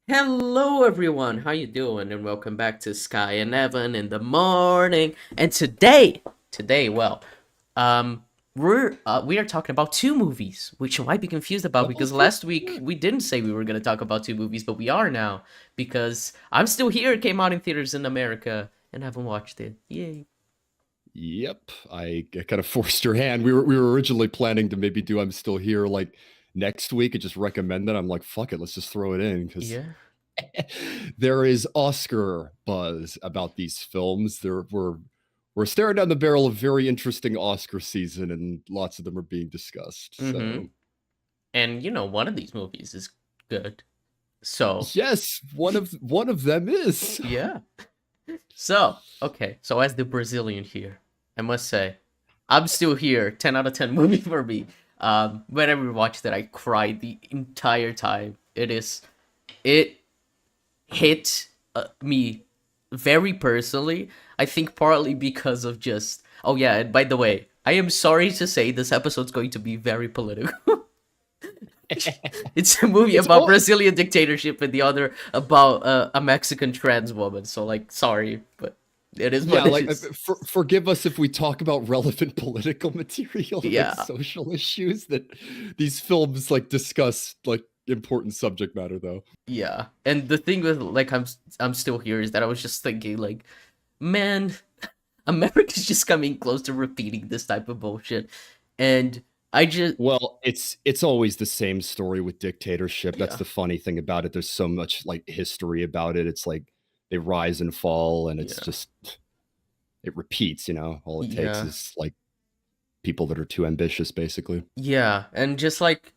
Hello everyone, how you doing? And welcome back to Skye and Evan in the morning. And today, um, we are talking about two movies, which you might be confused about Oh, because for last week sure. we didn't say we were gonna talk about two movies, but we are now because I'm Still Here. It came out in theaters in America and haven't watched it. Yay! Yep. I kind of forced your hand. We were originally planning to maybe do I'm Still Here like next week and just recommend that. I'm like, fuck it, let's just throw it in because Yeah. there is Oscar buzz about these films. We're staring down the barrel of very interesting Oscar season, and lots of them are being discussed. Mm-hmm. So And one of these movies is good. So yes, one of them is. yeah. So as the Brazilian here, I must say, I'm Still Here. 10 out of 10 movie for me. Whenever we watched it, I cried the entire time. It hit me very personally. I think partly because of just. Oh yeah, and by the way, I am sorry to say this episode's going to be very political. It's a movie It's about all Brazilian dictatorship and the other about a Mexican trans woman. So like, sorry, but it is Yeah, what it like is. forgive us if we talk about relevant political material or like Yeah, social issues that these films like discuss like important subject matter though. yeah. And the thing with like I'm Still Here is that I was just thinking like, man, America's just coming close to repeating this type of bullshit, and I just Well, it's always the same story with dictatorship. That's yeah the funny thing about it. There's so much like history about it. It's like they rise and fall and it's yeah just it repeats, you know. All it takes yeah is like people that are too ambitious basically. yeah, and just like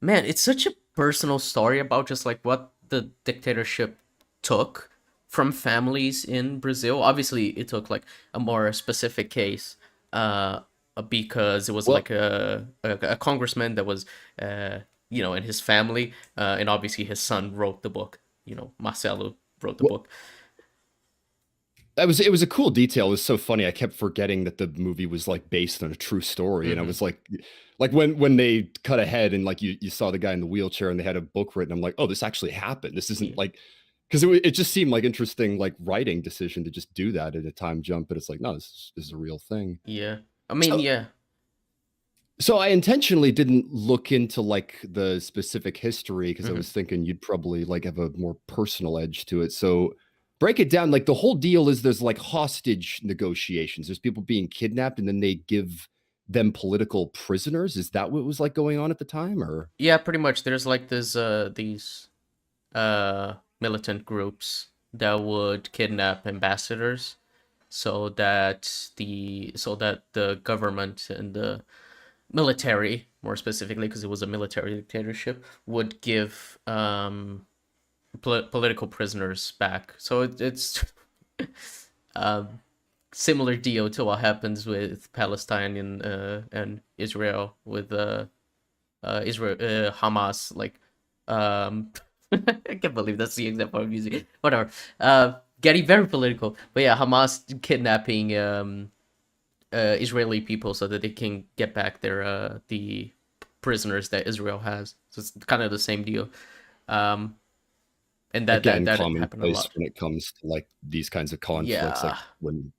man, it's such a personal story about just like what the dictatorship took from families in Brazil. Obviously, it took like a more specific case, uh, because it was Well, like a congressman that was, in his family, and obviously his son wrote the book. Marcelo wrote the well, book. that was it was a cool detail. It was so funny. I kept forgetting that the movie was like based on a true story, and I Hmm. was like when they cut ahead and like you saw the guy in the wheelchair and they had a book written. I'm like, oh, this actually happened. This isn't Yeah, like because it just seemed like interesting like writing decision to just do that at a time jump, but it's like no, this is a real thing. yeah. I mean, So yeah. so I intentionally didn't look into like the specific history because I Hmm. was thinking you'd probably like have a more personal edge to it. So break it down. Like the whole deal is there's like hostage negotiations. There's people being kidnapped and then they give them political prisoners. Is that what was like going on at the time or Yeah, pretty much. There's like these militant groups that would kidnap ambassadors so that the government and the military, more specifically because it was a military dictatorship, would give political prisoners back. So it's um, similar deal to what happens with Palestine and Israel with Israel Hamas. Like, um, I can't believe that's the example I'm using. Whatever. Getting very political, but yeah, Hamas kidnapping Israeli people so that they can get back the prisoners that Israel has. So it's kind of the same deal. Um, and that that again that happened a commonplace lot. when it comes to like these kinds of conflicts, like Yeah, when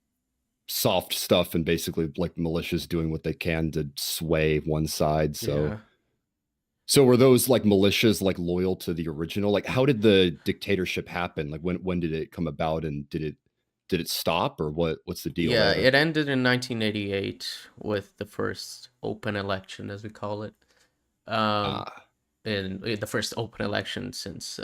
soft stuff and basically like militias doing what they can to sway one side. So yeah. So were those like militias like loyal to the original? Like how did the dictatorship happen? Like when did it come about and did it stop or what's the deal Yeah, there? it ended in 1988 with the first open election, as we call it. Um, Ah, in the first open election since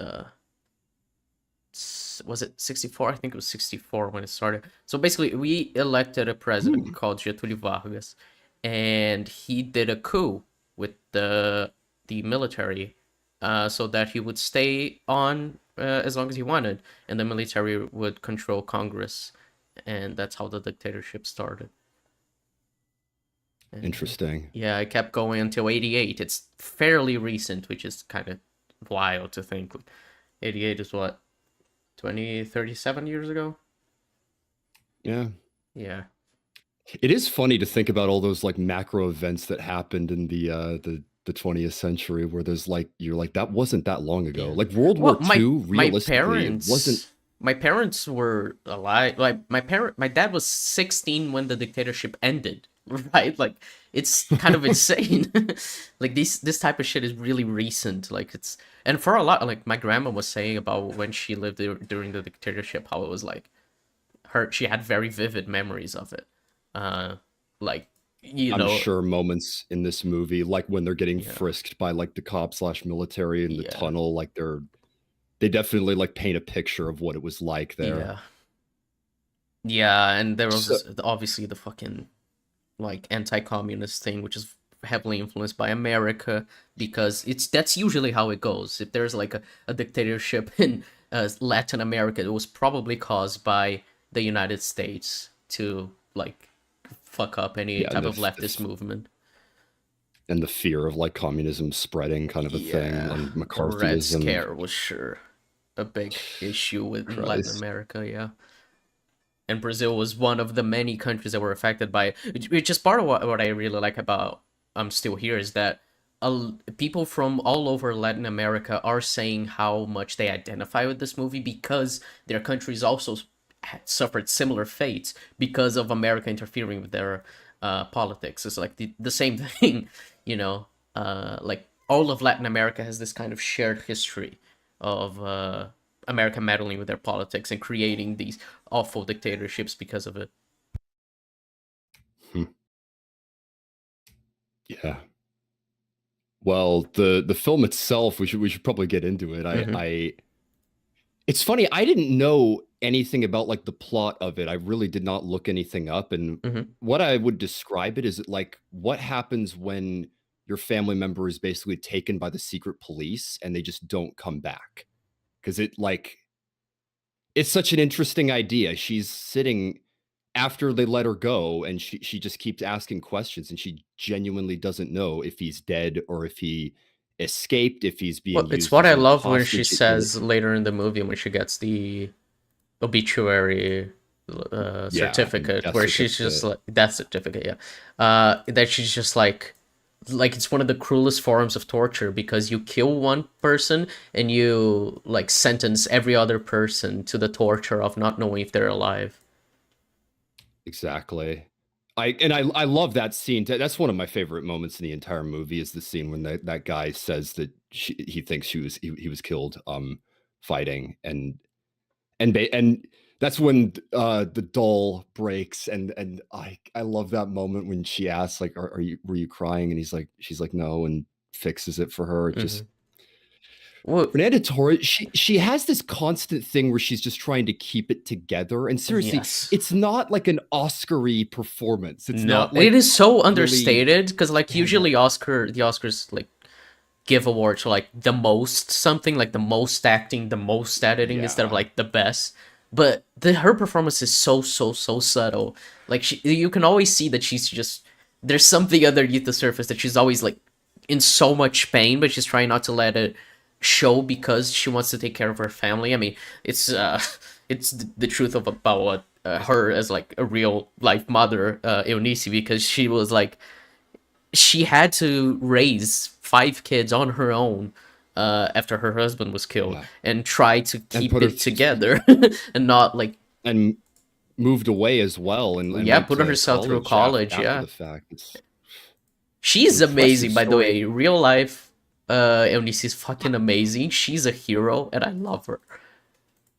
was it 64? I think it was 64 when it started. So basically, we elected a president hmm, called Getúlio Vargas, and he did a coup with the military, so that he would stay on as long as he wanted, and the military would control Congress, and that's how the dictatorship started. And interesting. yeah, it kept going until 88. It's fairly recent, which is kind of wild to think. 88 is what, 20, 37 years ago? Yeah. Yeah. It is funny to think about all those like macro events that happened in the the 20th century where there's like you're like that wasn't that long ago. Yeah. Like World Well, War II, realistically, it wasn't. my parents were alive. Like my dad was 16 when the dictatorship ended, right? Like it's kind of insane. Like this type of shit is really recent. Like it's and for a lot like my grandma was saying about when she lived during the dictatorship, how it was like she had very vivid memories of it. Uh like you I'm know, sure moments in this movie, like when they're getting yeah. frisked by like the cop/military in the Yeah. tunnel, like they definitely like paint a picture of what it was like there. Yeah. Yeah, and there was So, obviously the fucking like anti-communist thing, which is heavily influenced by America because that's usually how it goes. If there's like a dictatorship in Latin America, it was probably caused by the United States to like fuck up any yeah, type of leftist movement. and the fear of like communism spreading kind of a thing, Yeah, and the Red McCarthyism. Scare was sure a big issue with Latin Christ. America. Yeah. And Brazil was one of the many countries that were affected by it. Which is part of what I really like about I'm Still Here is that people from all over Latin America are saying how much they identify with this movie because their countries also suffered similar fates because of America interfering with their politics. It's like the same thing, you know. Like all of Latin America has this kind of shared history of America meddling with their politics and creating these awful dictatorships because of it. Hmm. Yeah. Well, the film itself, we should probably get into it. Mm-hmm. I It's funny, I didn't know anything about like the plot of it. I really did not look anything up, and Mm-hmm. what I would describe it is like what happens when your family member is basically taken by the secret police and they just don't come back. Because it's such an interesting idea. She's sitting after they let her go, and she just keeps asking questions, and she genuinely doesn't know if he's dead or if he escaped, if he's being Well, it's used what as I a love when she hostage. says later in the movie when she gets the obituary Yeah, the certificate, death where she's just certificate. like death certificate, yeah. That she's just like it's one of the cruelest forms of torture because you kill one person and you like sentence every other person to the torture of not knowing if they're alive. Exactly. I love that scene. That's one of my favorite moments in the entire movie is the scene when that guy says that he thinks he was killed fighting, and that's when the doll breaks, and I love that moment when she asks like are you were you crying, and she's like no, and fixes it for her. Just Mm-hmm. Well, Fernanda Torres, she has this constant thing where she's just trying to keep it together. And seriously, yes. it's not like an Oscar-y performance. It's No, not it like is so really, understated because like yeah, yeah, usually the Oscars like give awards for like the most something, like the most acting, the most editing instead of yeah, like the best. But her performance is so subtle. Like you can always see that she's just there's something underneath the surface that she's always like in so much pain, but she's trying not to let it show because she wants to take care of her family. I mean, it's it's the truth of about what her as like a real life mother, Eunice, because she was like she had to raise 5 kids on her own after her husband was killed yeah. and try to And keep put her it together and not like and moved away as well, and yeah went put to herself through college college. after Yeah, the fact. It's she's impressive amazing, by the story. way. Real life Eunice is fucking amazing. She's a hero and I love her.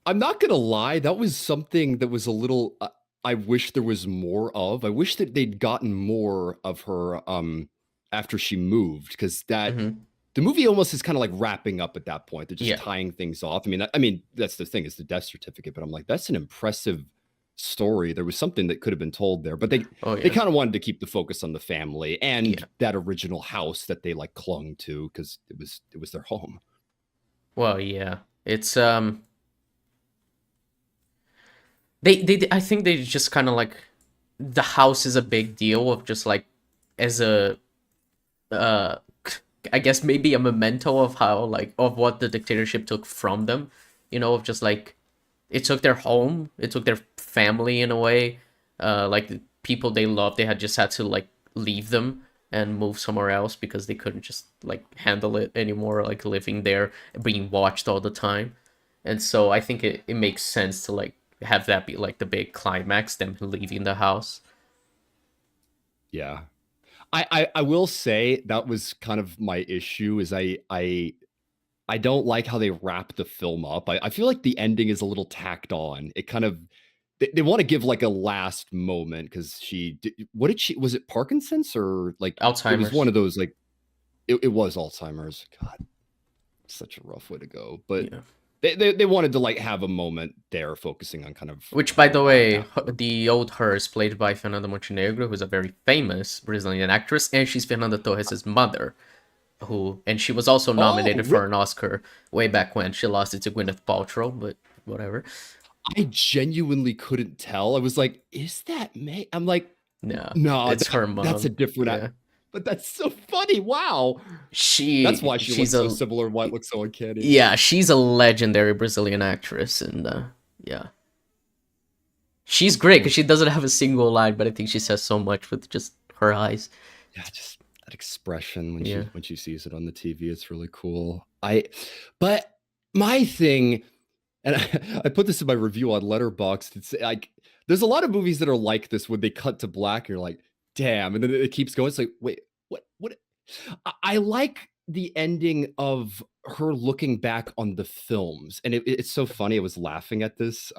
I'm not gonna lie, that was something that was a little I wish there was more of. I wish that they'd gotten more of her after she moved, because that Hmm. the movie almost is kind of like wrapping up at that point. They're just Yeah. tying things off. I mean that's the thing, is the death certificate, but I'm like that's an impressive story. There was something that could have been told there, but Oh they yeah. kind of wanted to keep the focus on the family and Yeah. that original house that they like clung to because it was their home. Well, yeah. It's I think they just kind of like the house is a big deal of just like as a uh I guess maybe a memento of how like of what the dictatorship took from them, of just like it took their home, it took their family in a way, like the people they loved, they had just had to like leave them, and move somewhere else because they couldn't just like handle it anymore, like living there, being watched all the time. And so I think it makes sense to like have that be like the big climax, them leaving the house. Yeah. I will say that was kind of my issue is I don't like how they wrap the film up. I feel like the ending is a little tacked on. It kind of they want to give like a last moment because what did she was it Parkinson's or like it was one Alzheimer's. of those like it was Alzheimer's. God, such a rough way to go. But Yeah. they wanted to like have a moment there focusing on kind of Which, by the way, after. the old her is played by Fernanda Montenegro, who's a very famous Brazilian actress, and she's Fernanda Torres' mother, and she was also Oh, nominated for an Oscar way back when. She lost it to Gwyneth Paltrow, but whatever. I genuinely couldn't tell. I was like, is that May? I'm like, No, no, it's her that's a mom. different Yeah, but that's so funny. Wow. That's why she she's looks so a similar and why it looks so uncanny. yeah, she's a legendary Brazilian actress, and yeah, she's great because she doesn't have a single line, but I think she says so much with just her eyes. Yeah, just that expression when Yeah. she sees it on the TV, it's really cool. But my thing, and I put this in my review on Letterboxd. It's like there's a lot of movies that are like this when they cut to black, and you're like, damn, and then it keeps going. It's like, wait, what? I like the ending of her looking back on the films, and it's so funny. I was laughing at this.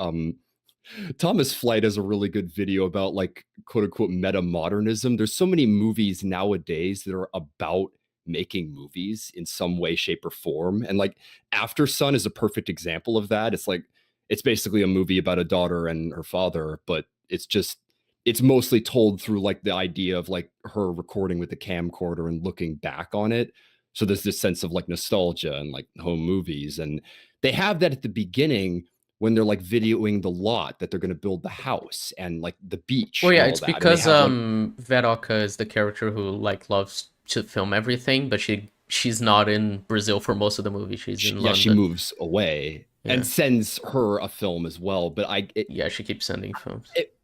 Thomas Flight has a really good video about like quote unquote meta modernism. There's so many movies nowadays that are about making movies in some way, shape, or form. And like After Sun is a perfect example of that. It's like it's basically a movie about a daughter and her father, but it's mostly told through like the idea of like her recording with the camcorder and looking back on it. So there's this sense of like nostalgia and like home movies. And they have that at the beginning when they're like videoing the lot that they're going to build the house and like the beach Well, and yeah, all it's that. And they because have like, Veroca is the character who like loves to film everything, but she's not in Brazil for most of the movie. She's in yeah, she London. moves away Yeah, and sends her a film as well. But yeah, she keeps sending films. it,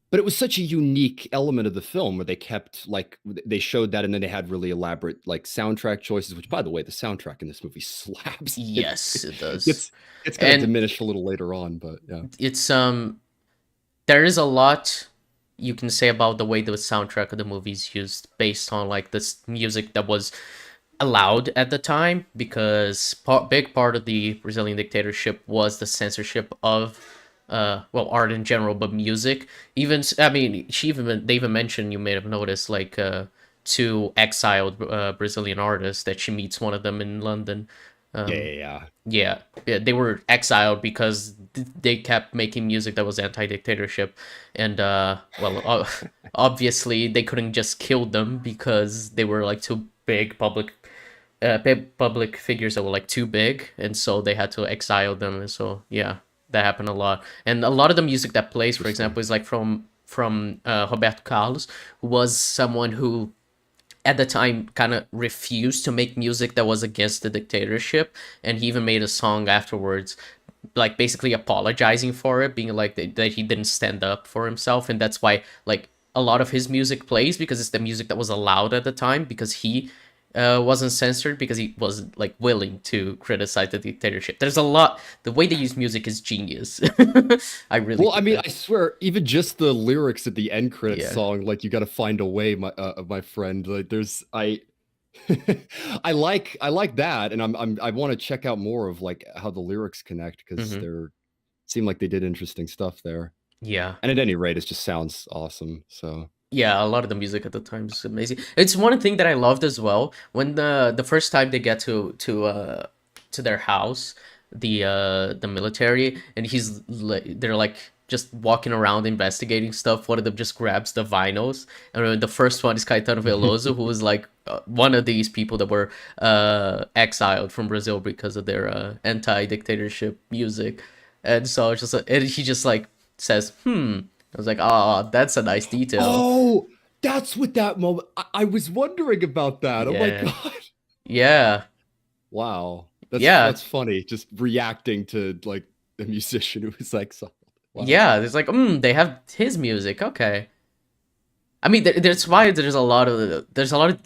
but it was such a unique element of the film where they kept like they showed that and then they had really elaborate like soundtrack choices, which by the way, the soundtrack in this movie slaps. Yes, it does, It's kind of and diminished a little later on, but yeah. it's there is a lot you can say about the way the soundtrack of the movie is used based on like this music that was allowed at the time because big part of the Brazilian dictatorship was the censorship of well art in general but music even I mean they even mentioned you may have noticed like two exiled Brazilian artists that she meets one of them in London. Yeah. Yeah, they were exiled because they kept making music that was anti-dictatorship, and obviously they couldn't just kill them because they were like too big public figures that were like too big, and so they had to exile them. And so yeah, that happened a lot. And a lot of the music that plays, for Interesting. example, is like from Roberto Carlos, who was someone who at the time kind of refused to make music that was against the dictatorship, and he even made a song afterwards like basically apologizing for it, being like that he didn't stand up for himself, and that's why like a lot of his music plays because it's the music that was allowed at the time because he wasn't censored because he wasn't like willing to criticize the dictatorship. There's a lot. The way they use music is genius. I really Well, I think mean, that. I swear, even just the lyrics at the end credits Yeah. song, like you got to find a way, my friend. Like, I like that, and I want to check out more of like how the lyrics connect because Hmm. they're seem like they did interesting stuff there. Yeah. And at any rate, it just sounds awesome. So Yeah, a lot of the music at the time is amazing. It's one thing that I loved as well when the first time they get to their house, the military, and they're like just walking around investigating stuff. One of them just grabs the vinyls, and the first one is Caetano Veloso, who was like one of these people that were exiled from Brazil because of their anti-dictatorship music, and so it's just and he just like says, "Hmm." I was like, oh, that's a nice detail. oh, that's what that moment. I was wondering about that. Oh my Yeah. god. Yeah. Wow. Yeah. That's funny. Just reacting to like a musician who was exiled. Wow. Yeah. It's like, they have his music. Okay. I mean, there's why there's a lot of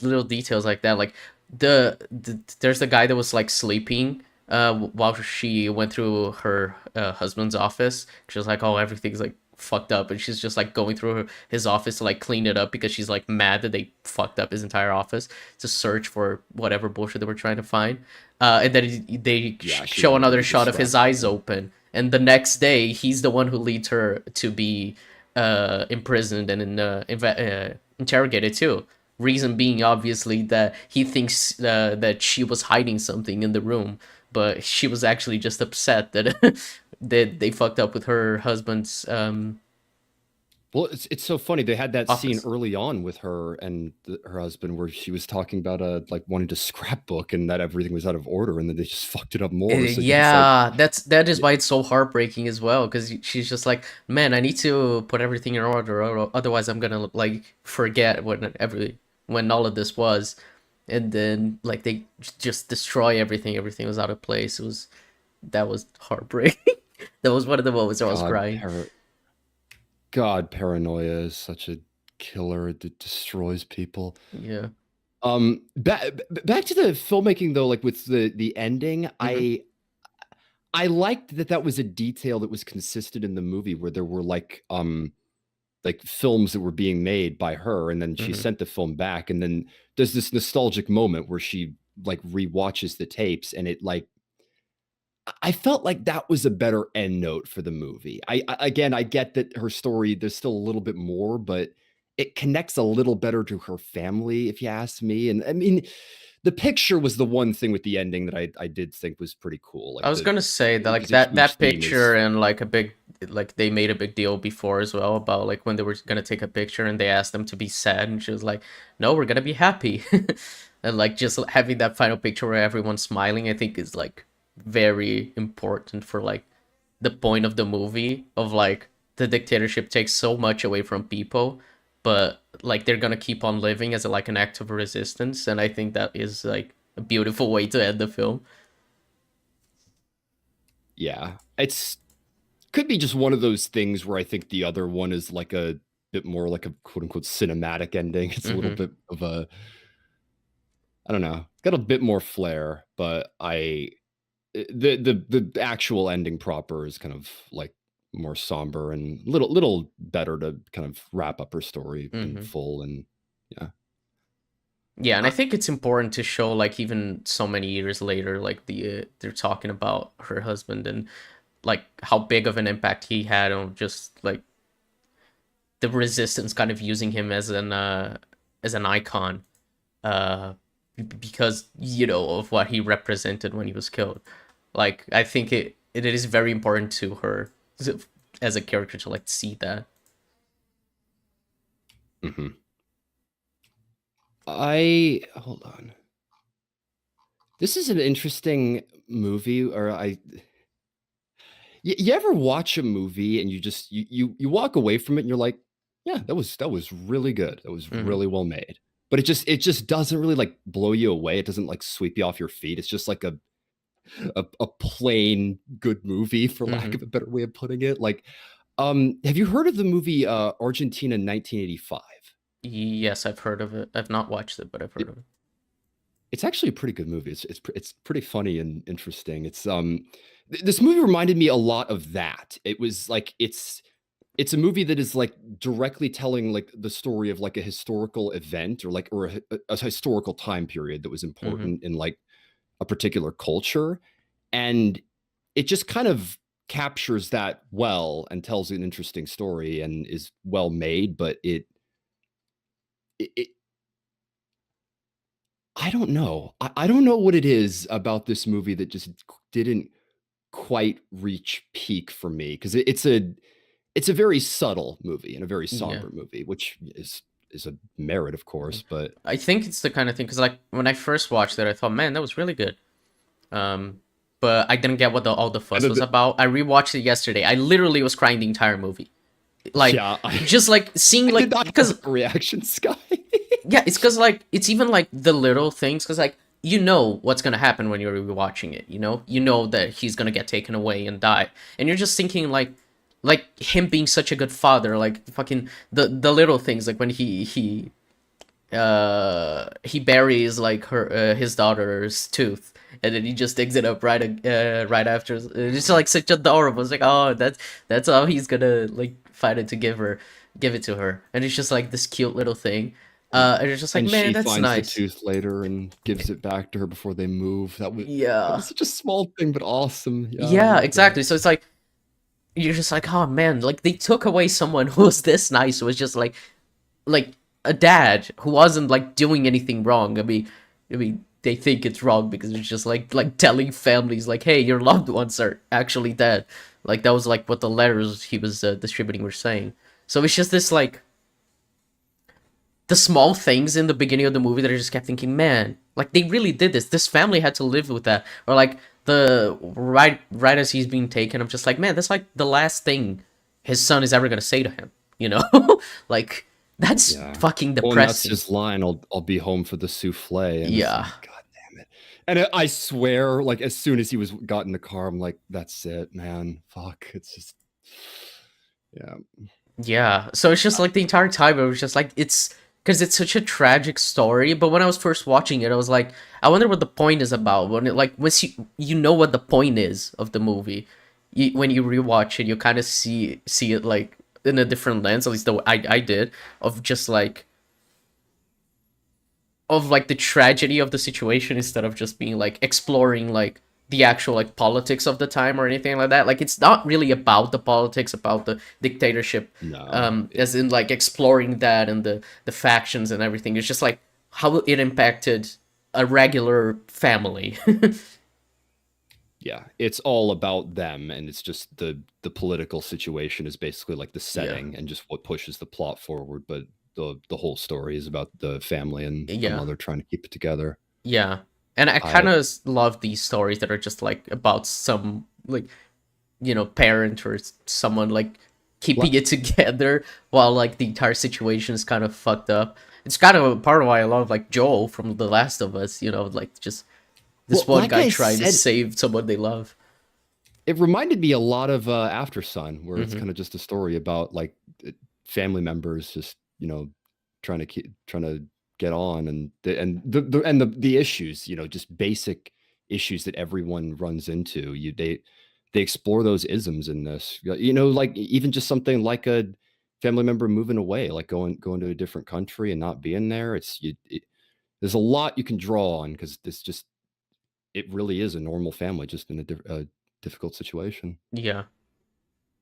little details like that. Like there's the guy that was like sleeping while she went through her husband's office. She was like, "Oh, everything's like fucked up," and she's just like going through his office to like clean it up because she's like mad that they fucked up his entire office to search for whatever bullshit they were trying to find. And then they Yeah, she show was another really shot of his eyes distracted. open, and the next day he's the one who leads her to be imprisoned and interrogated too. Reason being, obviously, that he thinks that she was hiding something in the room, but she was actually just upset that that they fucked up with her husband's Well, it's so funny. They had that scene office. early on with her and her husband where she was talking about like wanting to scrapbook and that everything was out of order, and then they just fucked it up more. So yeah, it's like, Yeah, that is why it's so heartbreaking as well, because she's just like, man, I need to put everything in order, otherwise I'm gonna like forget when all of this was, and then like they just destroy everything. Everything was out of place. That was heartbreaking. That was one of the moments I was God, crying. God, paranoia is such a killer. It destroys people. Yeah. Back to the filmmaking though, like with the ending, Mm-hmm. I liked that that was a detail that was consistent in the movie where there were like films that were being made by her, and then she Mm-hmm. sent the film back, and then there's this nostalgic moment where she like rewatches the tapes, and it like I felt like that was a better end note for the movie. Again, I get that her story, there's still a little bit more, but it connects a little better to her family, if you ask me. And I mean, the picture was the one thing with the ending that I did think was pretty cool. I Like was gonna say that like there's a that huge theme picture is and like a big like they made a big deal before as well about like when they were gonna take a picture and they asked them to be sad and she was like, no, we're gonna be happy. And like just having that final picture where everyone's smiling, I think is like very important for like the point of the movie of like the dictatorship takes so much away from people, but like they're gonna keep on living as a, like an act of resistance, and I think that is like a beautiful way to end the film. yeah. It's could be just one of those things where I think the other one is like a bit more like a quote unquote cinematic ending. It's a little Mm-hmm. bit of a I don't know, got a bit more flair, but the actual ending proper is kind of like more somber and little better to kind of wrap up her story in Mm-hmm. full. And yeah, Yeah, and I I, think it's important to show like even so many years later, like they're talking about her husband and like how big of an impact he had on just like the resistance, kind of using him as an icon, uh, because you know of what he represented when he was killed. Like I think it is very important to her as a character to like see that. mhm. I hold on. This is an interesting movie, or you ever watch a movie and you just you walk away from it and you're like, yeah, that was really good. That was Mm-hmm. really well made. But it just doesn't really like blow you away. It doesn't like sweep you off your feet. It's just like a plain good movie, for lack Mm-hmm. of a better way of putting it. Like, have you heard of the movie Argentina 1985? Yes, I've heard of it. I've not watched it, but I've heard of it. It's actually a pretty good movie. It's pretty funny and interesting. This movie reminded me a lot of that. It was like it's a movie that is like directly telling like the story of like a historical event or like a historical time period that was Mm-hmm. important in like a particular culture, and it just kind of captures that well and tells an interesting story and is well made, but it I don't know. I don't know what it is about this movie that just didn't quite reach peak for me, because it's a very subtle movie and a very Yeah. somber movie, which is a merit, of Yeah. course. But I think it's the kind of thing because like when I first watched it, I thought, man, that was really good. Um, but I didn't get what all the and fuss was about. I rewatched it yesterday. I literally was crying the entire movie. Like, yeah, just like seeing I did like not have because that reaction, Sky. yeah, it's because like it's even like the little things because like you know what's gonna happen when you're rewatching it. You know that he's gonna get taken away and die, and you're just thinking like like him being such a good father, like fucking the little things, like when he buries like her his daughter's tooth, and then he just digs it up right after. It's just like such adorable. It's like, oh, that's how he's gonna like find it to give it to her, and it's just like this cute little thing. And it's just like, And man, she that's finds the nice. tooth later and gives it back to her before they move. That Yeah, was such a small thing, but awesome. Yeah, I yeah, love that. exactly. So it's like you're just like, oh man, like they took away someone who was this nice, who was just like a dad who wasn't like doing anything wrong. I mean, they think it's wrong because it's just like telling families like, hey, your loved ones are actually dead. Like that was like what the letters he was distributing were saying. So it's just this like the small things in the beginning of the movie that I just kept thinking, man, like they really did this. This family had to live with that, or like the right as he's being taken, I'm just like, man, that's like the last thing his son is ever gonna say to him, you know? Like that's Yeah. fucking Well, and that's depressing. his line. I'll be home for the souffle, and it's Yeah, like, God damn it. And I swear, like as soon as he was got in the car, I'm like, that's it, man. Fuck. It's just, yeah. yeah. So it's just like the entire time it was just like it's because it's such a tragic story. But when I was first watching it, I was like, I wonder what the point is about. When it like once you know what the point is of the movie, when you rewatch it, you kind of see it like in a different lens. At least the way I did, of just like of like the tragedy of the situation instead of just being like exploring like the actual like politics of the time or anything like that. Like it's not really about the politics, about the dictatorship, No. as in like exploring that and the factions and everything. It's just like how it impacted a regular family. Yeah, it's all about them, and it's just the political situation is basically like the Yeah, setting and just what pushes the plot forward, but the whole story is about the family and a yeah, mother trying to keep it together. yeah. And I kind I of love these stories that are just like about some like parent or someone like keeping what it together while like the entire situation is kind of fucked up. It's kind of a part of why I love like Joel from The Last of Us, like just this well, one like guy I trying to said, save someone they love. it reminded me a lot of After Sun, where it's Hmm. kind of just a story about like family members just trying to get on, and the issues, just basic issues that everyone runs into. They explore those isms in this, like even just something like a family member moving away, like going to a different country and not being there. There's a lot you can draw on because this just it really is a normal family just in a difficult situation. Yeah,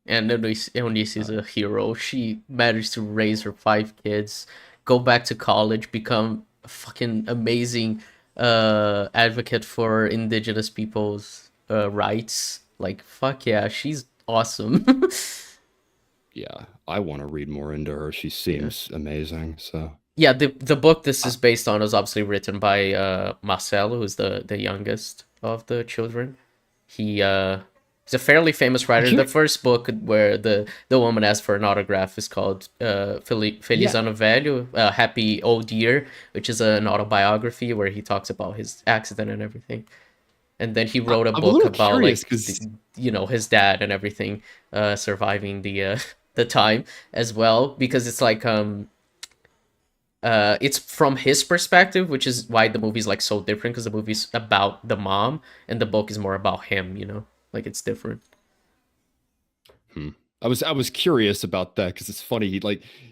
and Eunice is a hero. She managed to raise her 5 kids, go back to college, become a fucking amazing advocate for indigenous people's rights. Like fuck yeah, she's awesome. Yeah, I want to read more into her. She Yeah. seems amazing. So, Yeah, the book this uh, is based on is obviously written by Marcel, who's the youngest of the children. He's a fairly famous I'm writer. The curious. first book where the woman asks for an autograph is called Feliz Yeah, Ano Velho, Happy Old Year, which is an autobiography where he talks about his accident and everything. And then he wrote a I'm a book little about like curious because his dad and everything, surviving the time as well, because it's like it's from his perspective, which is why the movie's like so different, because the movie's about the mom and the book is more about him. Like it's different. hmm, I was curious about that because it's funny.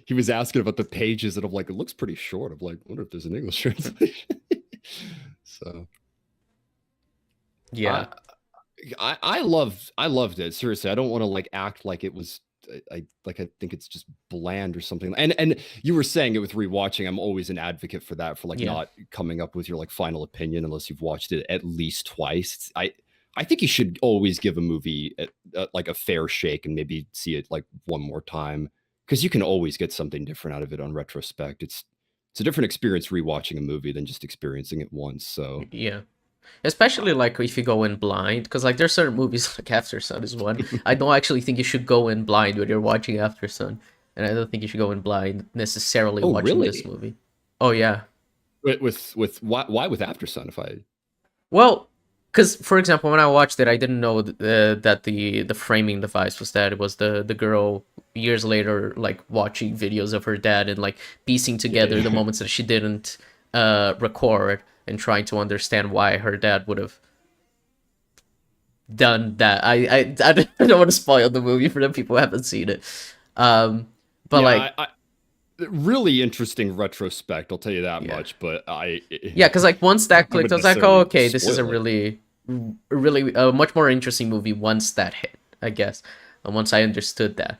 He was asking about the pages, and I'm like, it looks pretty short. I'm like, wonder if there's an English translation. So I Yeah, I loved it. Seriously, I don't want to like act like it was. I think it's just bland or something. And you were saying it with rewatching. I'm always an advocate for that, for like yeah, not coming up with your like final opinion unless you've watched it at least twice. I think you should always give a movie like a fair shake and maybe see it like one more time because you can always get something different out of it on retrospect. It's a different experience rewatching a movie than just experiencing it once. So yeah. Especially like if you go in blind, because like there's certain movies like After Sun is one. I don't actually think you should go in blind when you're watching After Sun, and I don't think you should go in blind necessarily oh, watching this really? movie. Oh yeah, With why with After Sun? If I well, because for example, when I watched it, I didn't know that the framing device was that it was the girl years later like watching videos of her dad and like piecing together the Yeah. moments that she didn't record and trying to understand why her dad would have done that. I don't want to spoil the movie for the people who haven't seen it. But like, Really interesting retrospect. I'll tell you that yeah. much. But Yeah, because like once that I clicked, I wouldn't was like, oh, necessarily okay, this is a spoil it. really much more interesting movie once that hit, I guess. And once I understood that.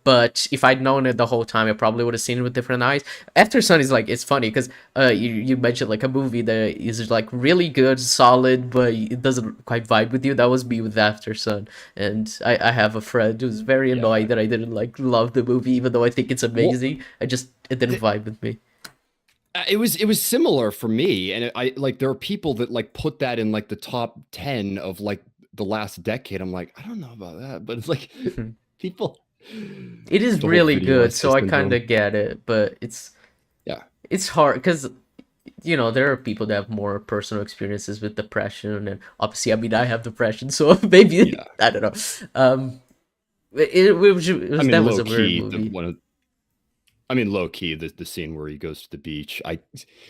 But if I'd known it the whole time, I probably would have seen it with different eyes. After Sun is like, it's funny because you mentioned like a movie that is like really good, solid, but it doesn't quite vibe with you. That was me with After Sun, and I have a friend who's very Yeah. annoyed that I didn't like love the movie, even though I think it's amazing. It didn't vibe with me. It was similar for me, and I like there are people that like put that in like the top 10 of like the last decade. I'm like, I don't know about that, but it's like people. It is The whole really video good, essay so I kind syndrome. of get it, but Yeah, it's hard because there are people that have more personal experiences with depression, and obviously, I mean, I have depression, so maybe yeah. I don't know. I mean, That was low a weird key, movie. low key, the scene where he goes to the beach. I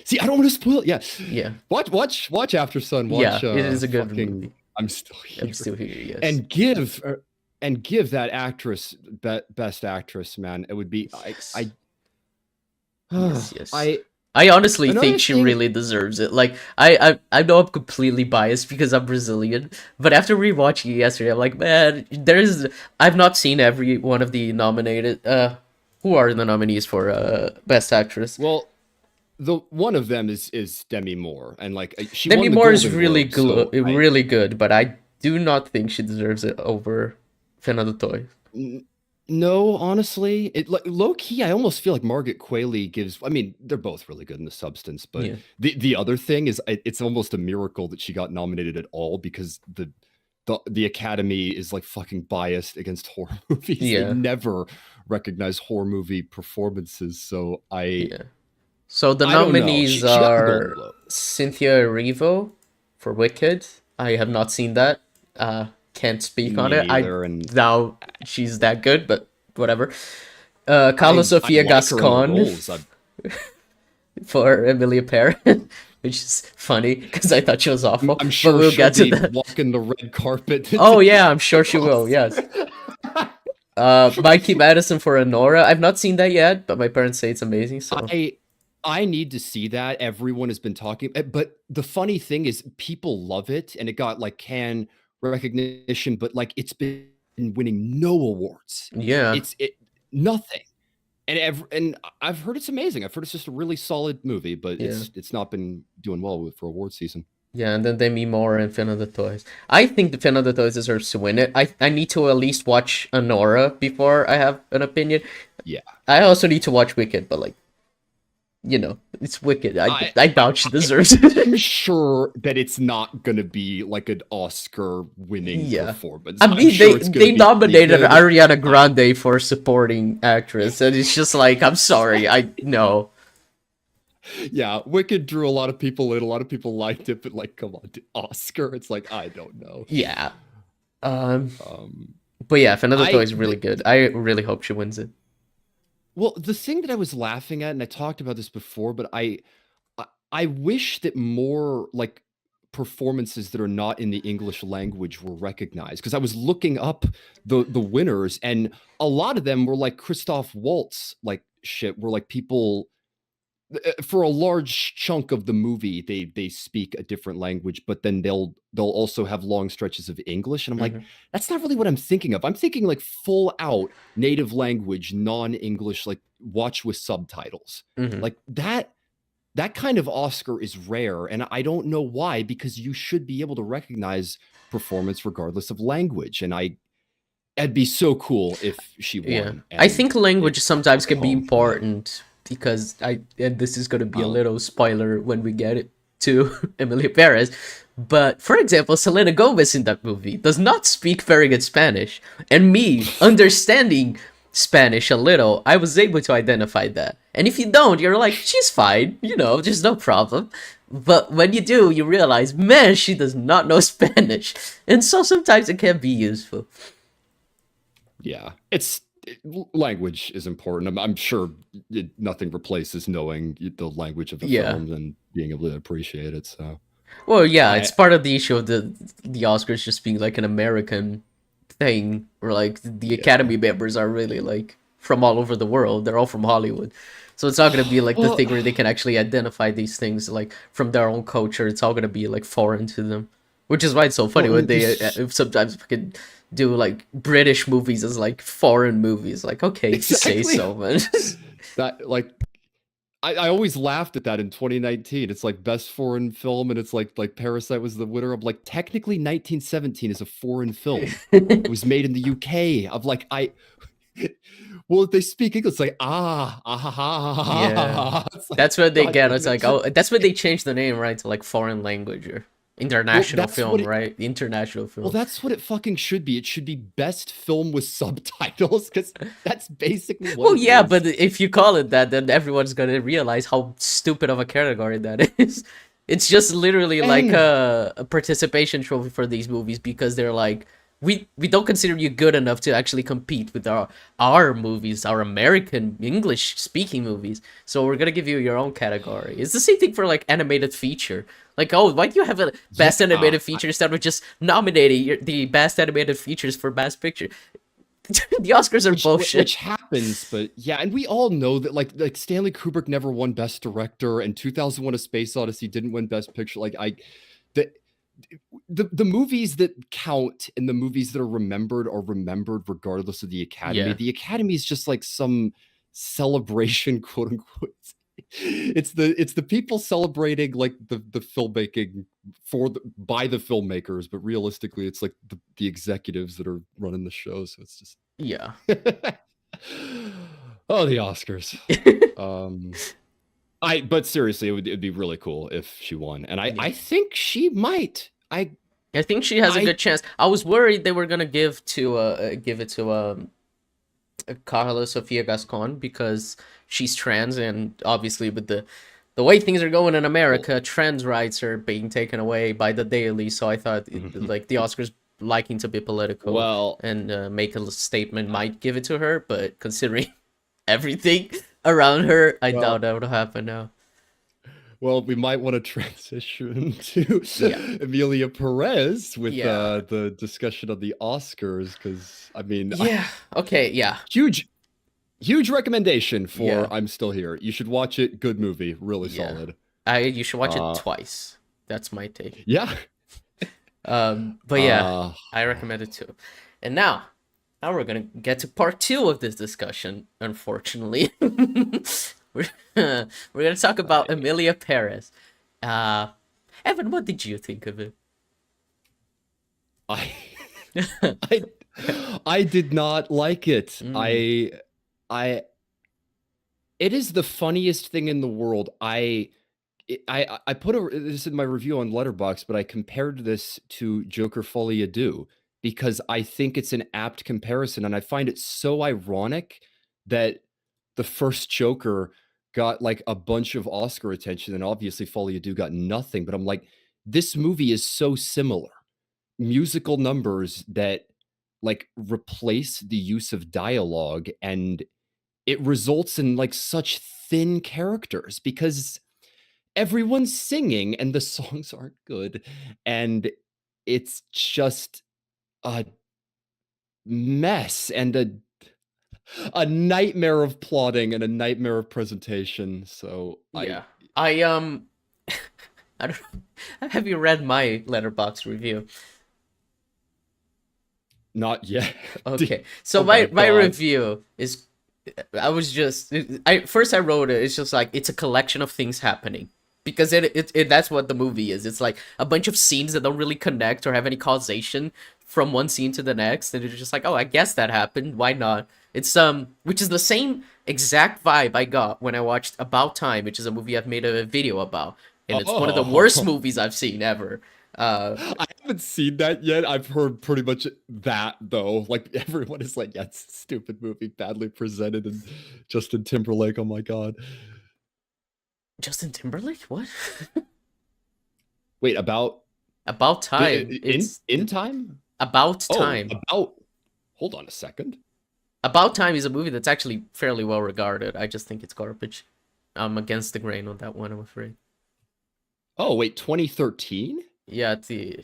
see. I don't want to spoil it. Yeah, Yeah, watch After Sun. yeah, Watch it is a good fucking. movie. I'm still I'm here, still here. Yes, and give that actress best actress, man. It would be yes, I yes. I I honestly another think she thing. really deserves it. Like I know I'm completely biased because I'm Brazilian, but after rewatching it yesterday, I'm like, man, I've not seen every one of the nominated. Who are the nominees for best actress? Well, the one of them is Demi Moore, and like she Demi won the Moore is Golden really Globe, good, so really good, but I do not think she deserves it over Fernanda Torres. n- no, honestly, it like low key. I almost feel like Margaret Qualley gives. I mean, they're both really good in the substance, but Yeah, the other thing is, it's almost a miracle that she got nominated at all because the Academy is like fucking biased against horror movies. They yeah, never recognize horror movie performances, so yeah. So the I don't know. nominees She got the Golden are Globe. Cynthia Erivo for Wicked. I have not seen that. Can't speak on Me it. I neither, and doubt she's that good, but whatever. Carla I Sofia like her in the Gascon roles. for Emilia Pérez, which is funny because I thought she was awful. I'm But sure we'll she'll get to be that. walking the red carpet. Oh yeah, I'm sure she will. Yes. Mikey Madison for Honora. I've not seen that yet, but my parents say it's amazing. So I need to see that. Everyone has been talking, but the funny thing is, people love it, and it got like Cannes recognition, but like it's been winning no awards. yeah, It nothing, and I've heard it's amazing. I've heard it's just a really solid movie, but yeah. it's not been doing well for award season. Yeah, and then Demi Moore and Fernanda Torres. I think the Fernanda Torres deserves to win it. I need to at least watch Honora before I have an opinion. Yeah. I also need to watch Wicked, but like, it's Wicked. I doubt she deserves it. I'm sure that it's not gonna be like an Oscar-winning Yeah. performance. I I'm mean, sure it's gonna they be nominated good. Ariana Grande for supporting actress, and it's just like, I'm sorry, I no. Yeah, Wicked drew a lot of people in. A lot of people liked it, but like, come on, Oscar. It's like, I don't know. Yeah. Um, Um, but yeah, Fernanda I Torres is really good. I really hope she wins it. well, the thing that I was laughing at, and I talked about this before, but I wish that more like performances that are not in the English language were recognized because I was looking up the winners, and a lot of them were like Christoph Waltz, like shit, were like people for a large chunk of the movie they speak a different language, but then they'll also have long stretches of English, and I'm like, Mhm. that's not really what I'm thinking of. I'm thinking like full out native language, non-English, like watch with subtitles. Mhm. Like that kind of Oscar is rare, and I don't know why, because you should be able to recognize performance regardless of language, and it'd be so cool if she Yeah, won. I And think language it sometimes took it can be home for that. important because and this is gonna be a Oh, little spoiler when we get it to Emilia Perez. But for example, Selena Gomez in that movie does not speak very good Spanish, and me understanding Spanish a little, I was able to identify that. And if you don't, you're like, she's fine, you know, there's no problem. But when you do, you realize, man, she does not know Spanish. And so sometimes it can be useful. Yeah, language is important. I'm sure nothing replaces knowing the language of a Yeah. film and being able to appreciate it. So, Well, yeah, I it's part of the issue of the Oscars just being like an American thing, where like the yeah. Academy members are really like from all over the world. They're all from Hollywood, so it's not gonna be like the Well, thing where they can actually identify these things like from their own culture. It's all gonna be like foreign to them, which is why it's so funny well, when they sometimes fucking do like British movies as like foreign movies. Like, okay, if you say exactly so, man. that like I always laughed at that in 2019. It's like best foreign film, and it's like Parasite was the winner. I'm like, technically 1917 is a foreign film. It was made in the UK. I'm like, well, if they speak English, it's like Yeah. It's like, That's what they God get. damn It's like, it. oh, that's when they changed the name, right, to like foreign language or Well, international that's what film, it. right? International Well, film. that's what it fucking should be. It should be best film with subtitles, because that's basically what Well, it yeah, is. but if you call it that, then everyone's gonna realize how stupid of a category that is. It's just literally like And a participation trophy for these movies because they're like, we don't consider you good enough to actually compete with our movies, our American English speaking movies. So we're gonna give you your own category. It's the same thing for like animated feature. Like, oh, why do you have a yeah, best animated feature instead of just nominating the best animated features for best picture? The Oscars are bullshit. which happens, but yeah, and we all know that like Stanley Kubrick never won Best Director, and 2001: A Space Odyssey didn't win Best Picture. Like the the movies that count and the movies that are remembered regardless of the Academy. Yeah. The Academy is just like some celebration, quote unquote. It's the people celebrating like the filmmaking by the filmmakers, but realistically, it's like the executives that are running the show. So it's just Yeah. oh, the Oscars. Um, but seriously, it'd be really cool if she won, and Yeah. I think she might. I think she has a I good chance. I was worried they were gonna give it to Carla Sofia Gascon because she's trans, and obviously with the way things are going in well, America, trans rights are being taken away by the daily. So I thought like the Oscars liking to be political well, and make a statement might give it to her, but considering everything around her, I well, doubt that would happen now. well, we might want to transition to Yeah. Emilia Perez with Yeah. the discussion of the Oscars, because I mean, Yeah. Okay. Yeah. huge huge recommendation Yeah. for I'm Still Here. You should watch it. Good movie, really Yeah. solid. You should watch it Uh, twice. That's my take. yeah. But yeah, Uh, I recommend it too. And now we're gonna get to part two of this discussion. Unfortunately, we're we're gonna talk about Emilia Perez. Uh, Evan, what did you think of it? I I I did not like it. Mm, I it is the funniest thing in the world. I put this in my review on Letterboxd, but I compared this to Joker Folie à Deux because I think it's an apt comparison, and I find it so ironic that the first Joker got like a bunch of Oscar attention, and obviously Folie à Deux got nothing. But I'm like, this movie is so similar. Musical numbers that like replace the use of dialogue, and it results in like such thin characters because everyone's singing and the songs aren't good, and it's just a mess and a nightmare of plotting and a nightmare of presentation. So yeah, I I don't. Have you read my letterbox review? not yet. Okay, so Oh my my god. review is, I was just I first I wrote it. It's just like it's a collection of things happening because it that's what the movie is. It's like a bunch of scenes that don't really connect or have any causation from one scene to the next, and it's just like, oh, I guess that happened. Why not? It's which is the same exact vibe I got when I watched About Time, which is a movie I've made a video about, and it's one of the worst Oh. movies I've seen ever. I haven't seen that yet. I've heard pretty much that though. Like everyone is like, yeah, it's a stupid movie, badly presented, and Justin Timberlake. Oh my god. Justin Timberlake? What? Wait, about About time. in time? About Oh, time. about. Hold on a second. About Time is a movie that's actually fairly well regarded. I just think it's garbage. I'm against the grain on that one, I'm afraid. Oh wait, 2013. Yeah, it's the.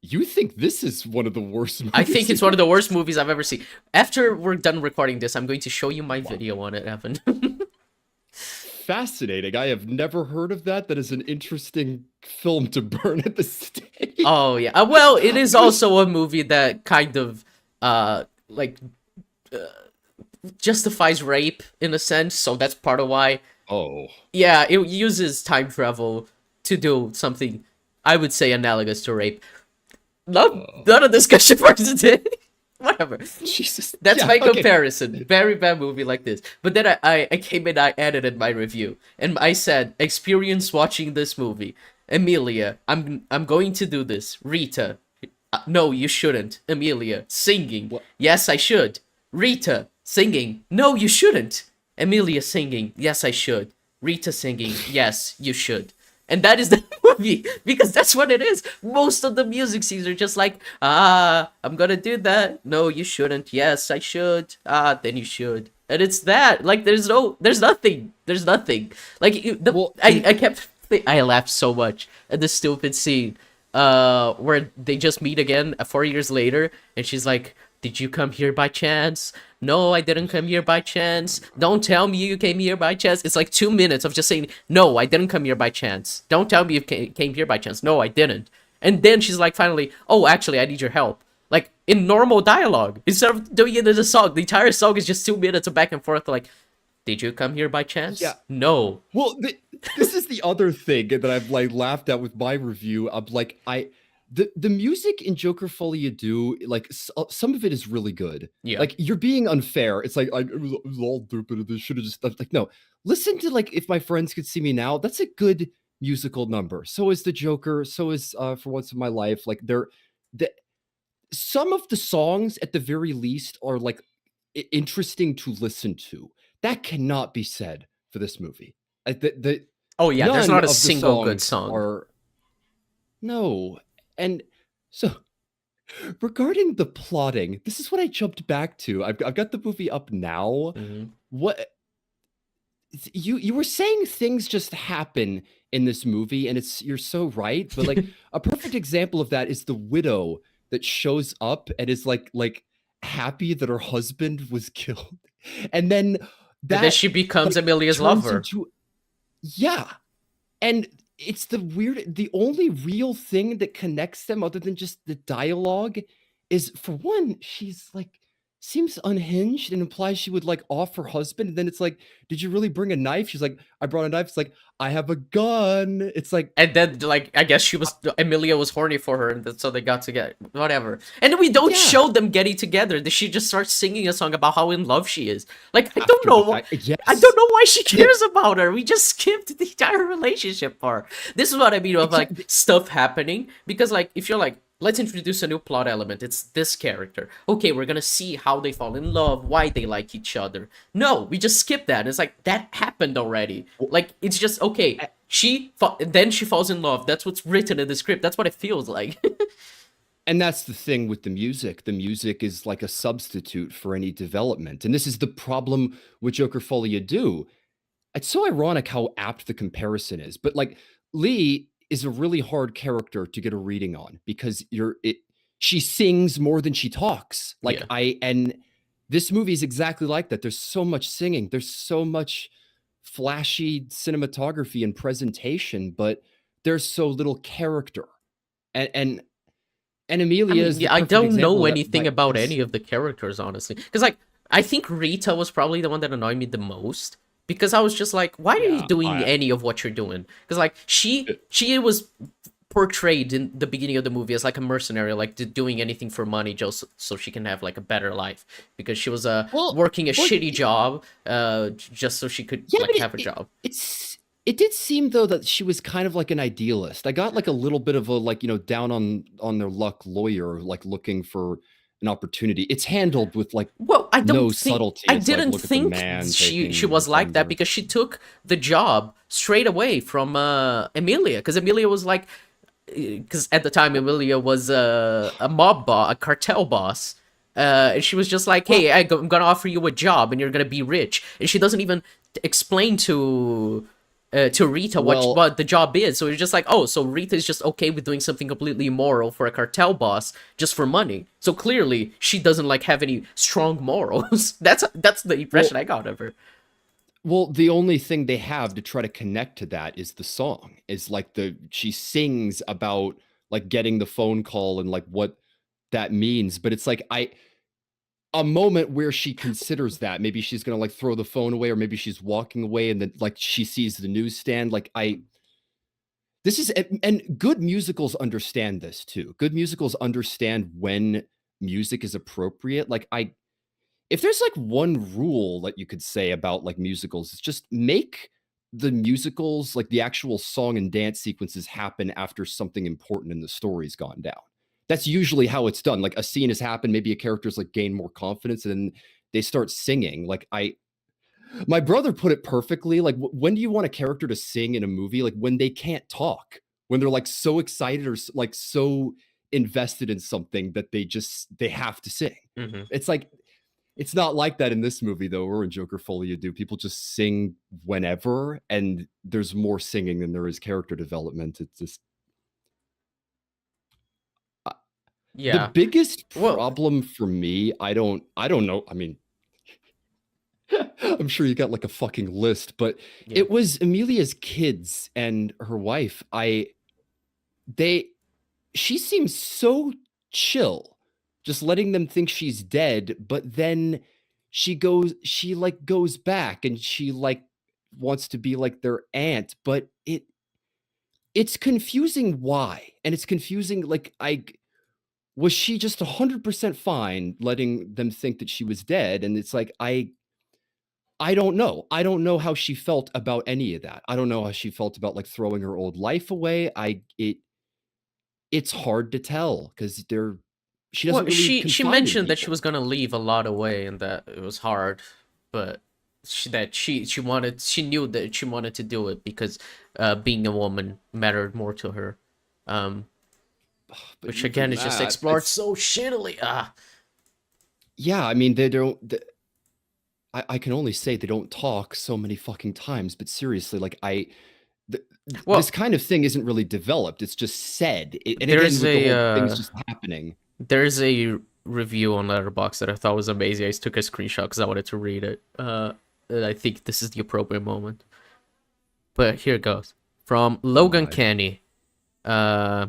You think this is one of the worst movies? I think it's one of the worst movies I've ever seen. After we're done recording this, I'm going to show you my video on it, Evan. Fascinating. I have never heard of that. That is an interesting film to burn at the stake. Oh yeah. Well, it is also a movie that kind of like justifies rape in a sense, so that's part of why. Oh. Yeah, it uses time travel to do something I would say analogous to rape. Not a discussion for today. Whatever. Jesus. That's Yeah, my okay. comparison. Very bad movie like this. But then I came in, I edited my review, and I said, experience watching this movie. Emilia, I'm going to do this. Rita, no, you shouldn't. Emilia, singing. What? Yes, I should. Rita, singing. No, you shouldn't. Emilia singing. Yes, I should. Rita singing. Yes, you should. And that is the movie, because that's what it is. Most of the music scenes are just like, I'm gonna do that. No, you shouldn't. Yes, I should. Then you should. And it's that. Like, there's nothing. There's nothing. Like, I laughed so much at the stupid scene, where they just meet again 4 years later, and she's like, did you come here by chance? No, I didn't come here by chance. Don't tell me you came here by chance. It's like 2 minutes of just saying, no, I didn't come here by chance. Don't tell me you came here by chance. No, I didn't. And then she's like, finally, oh, actually, I need your help. Like, in normal dialogue. Instead of doing it in a song, the entire song is just 2 minutes of back and forth, like, did you come here by chance? Yeah. No. Well, this is the other thing that I've like laughed at with my review. I'm like, the music in Joker Folie à Deux, like some of it is really good. Yeah. Like you're being unfair. It's like it was all stupid. This should have just like no. Listen to like If My Friends Could See Me Now. That's a good musical number. So is the Joker. So is For Once in My Life. Like some of the songs at the very least are like interesting to listen to. That cannot be said for this movie. Oh yeah, there's not a of the single good songs song. No. And so regarding the plotting, this is what I jumped back to. I've got the movie up now. Mhm. What you were saying things just happen in this movie, and you're so right. But like a perfect example of that is the widow that shows up and is like happy that her husband was killed, and then And then she becomes like, Emilia's turns lover. yeah, and it's the only real thing that connects them other than just the dialogue is, for one, she's like seems unhinged and implies she would like off her husband, and then it's like, did you really bring a knife? She's like, I brought a knife. It's like, I have a gun. It's like, And then, like, I guess Emilia was horny for her, and so they got together. Whatever. And then we don't show them getting together. She just starts singing a song about how in love she is. Like, I don't know. yes. I don't know why she cares about her. We just skipped the entire relationship part. This is what I mean of, like, stuff happening. Because, like, if you're like, let's introduce a new plot element. It's this character. Okay, we're gonna see how they fall in love, why they like each other. No, we just skip that. It's like, that happened already. Like, it's just, okay, then she falls in love. That's what's written in the script. That's what it feels like. And that's the thing with the music. The music is like a substitute for any development. And this is the problem with Joker Folie à Deux. It's so ironic how apt the comparison is. But like, Lee is a really hard character to get a reading on because she sings more than she talks. Like Yeah. and this movie is exactly like that. There's so much singing. There's so much flashy cinematography and presentation, but there's so little character. And Emilia is I don't know anything about any of the characters, honestly. Because, like, I think Rita was probably the one that annoyed me the most. Because I was just like, why are you doing any of what you're doing? Because, like, she was portrayed in the beginning of the movie as like a mercenary, like doing anything for money just so she can have like a better life. Because she was working a shitty job just so she could have a job. It's It did seem though that she was kind of like an idealist. I got like a little bit of a like, down on their luck lawyer, like looking for an opportunity. It's handled with like Well, no subtlety. I It's like, didn't look at the think man she taking the was like that thunder. because she took the job straight away from Emilia, because Emilia was like, because at the time Emilia was a mob boss, a cartel boss. And she was just like, Well, "Hey, I'm gonna offer you a job, and you're gonna be rich." And she doesn't even explain to Rita well, what the job is. So it's just like, oh, so Rita is just okay with doing something completely immoral for a cartel boss just for money. So clearly she doesn't like have any strong morals. That's the impression well, I got of her. well, the only thing they have to try to connect to that is the song. Is like she sings about like getting the phone call and like what that means, but it's like a moment where she considers that maybe she's gonna like throw the phone away, or maybe she's walking away and then like she sees the newsstand. Like this is and good musicals understand this too. Good musicals understand when music is appropriate. Like if there's like one rule that you could say about like musicals, it's just make the musicals, like the actual song and dance sequences, happen after something important in the story's gone down. That's usually how it's done. Like a scene has happened, maybe a character's like gain more confidence, and then they start singing. Like my brother put it perfectly. Like when do you want a character to sing in a movie? Like when they can't talk, when they're like so excited or like so invested in something that they have to sing. Hmm. It's like it's not like that in this movie, though, or in Joker Folia do. People just sing whenever, and there's more singing than there is character development. It's just uh, the Yeah. biggest Well, problem for me. I don't know. I mean, I'm sure you got like a fucking list, but yeah. it was Emilia's kids and her wife. They she seems so chill, just letting them think she's dead, but then she like goes back and she like wants to be like their aunt, but it's confusing why. And it's confusing like I was she just 100% fine letting them think that she was dead, and it's like I don't know. I don't know how she felt about any of that. I don't know how she felt about like throwing her old life away. It's hard to tell because she Well, doesn't really she confide in mentioned that she people. was gonna leave a lot away and that it was hard, but she knew that she wanted to do it because being a woman mattered more to her. Um, But which again even is just that, explored so shittily. Ah, yeah, I mean, they don't. I can only say they don't talk so many fucking times, but seriously, like th- this well, kind of thing isn't really developed. It's just said, and again there's with the a whole things just happening. review on Letterboxd that I thought was amazing. I just took a screenshot because I wanted to read it. And I think this is the appropriate moment. But here it goes from Oh Logan my. Canny. Uh,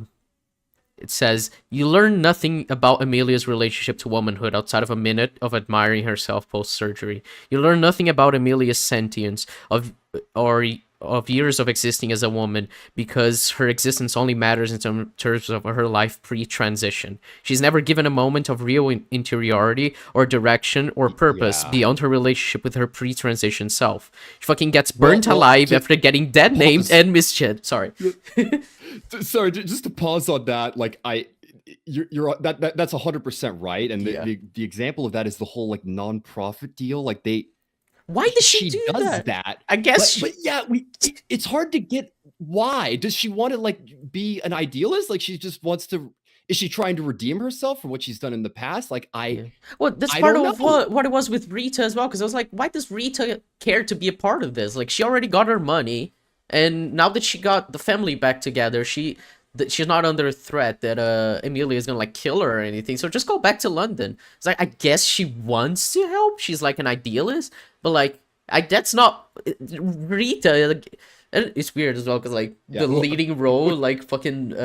It says, you learn nothing about Emilia's relationship to womanhood outside of a minute of admiring herself post-surgery. You learn nothing about Emilia's sentience or of years of existing as a woman because her existence only matters in terms of her life pre-transition. She's never given a moment of real interiority or direction or purpose Yeah. beyond her relationship with her pre-transition self. She fucking gets Well, burnt well, alive to after getting dead named pause. and misshed. Sorry. Sorry, just to pause on that. Like you're that's 100% right. And Yeah. the example of that is the whole like nonprofit deal. Like Why does she she do does that? that, I guess but yeah, it's hard to get why. Does she want to like be an idealist? Like she just wants to, is she trying to redeem herself for what she's done in the past? Like yeah. Well, that's I part don't of know. what it was with Rita as well. Because I was like, why does Rita care to be a part of this? Like, she already got her money, and now that she got the family back together, she's not under threat that Emilia is gonna like kill her or anything. So just go back to London. It's like I guess she wants to help. She's like an idealist, but like that's not Rita. Like, and it's weird as well because like Yeah, the leading role like fucking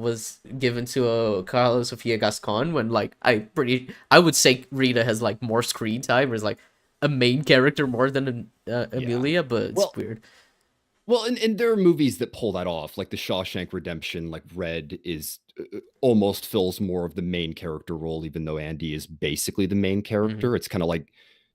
was given to Carla Sofia Gascon when like I would say Rita has like more screen time or is like a main character more than yeah. Emilia, but it's Well, weird. and there are movies that pull that off, like The Shawshank Redemption. Like Red is almost fills more of the main character role, even though Andy is basically the main Hmm. character. It's kind of like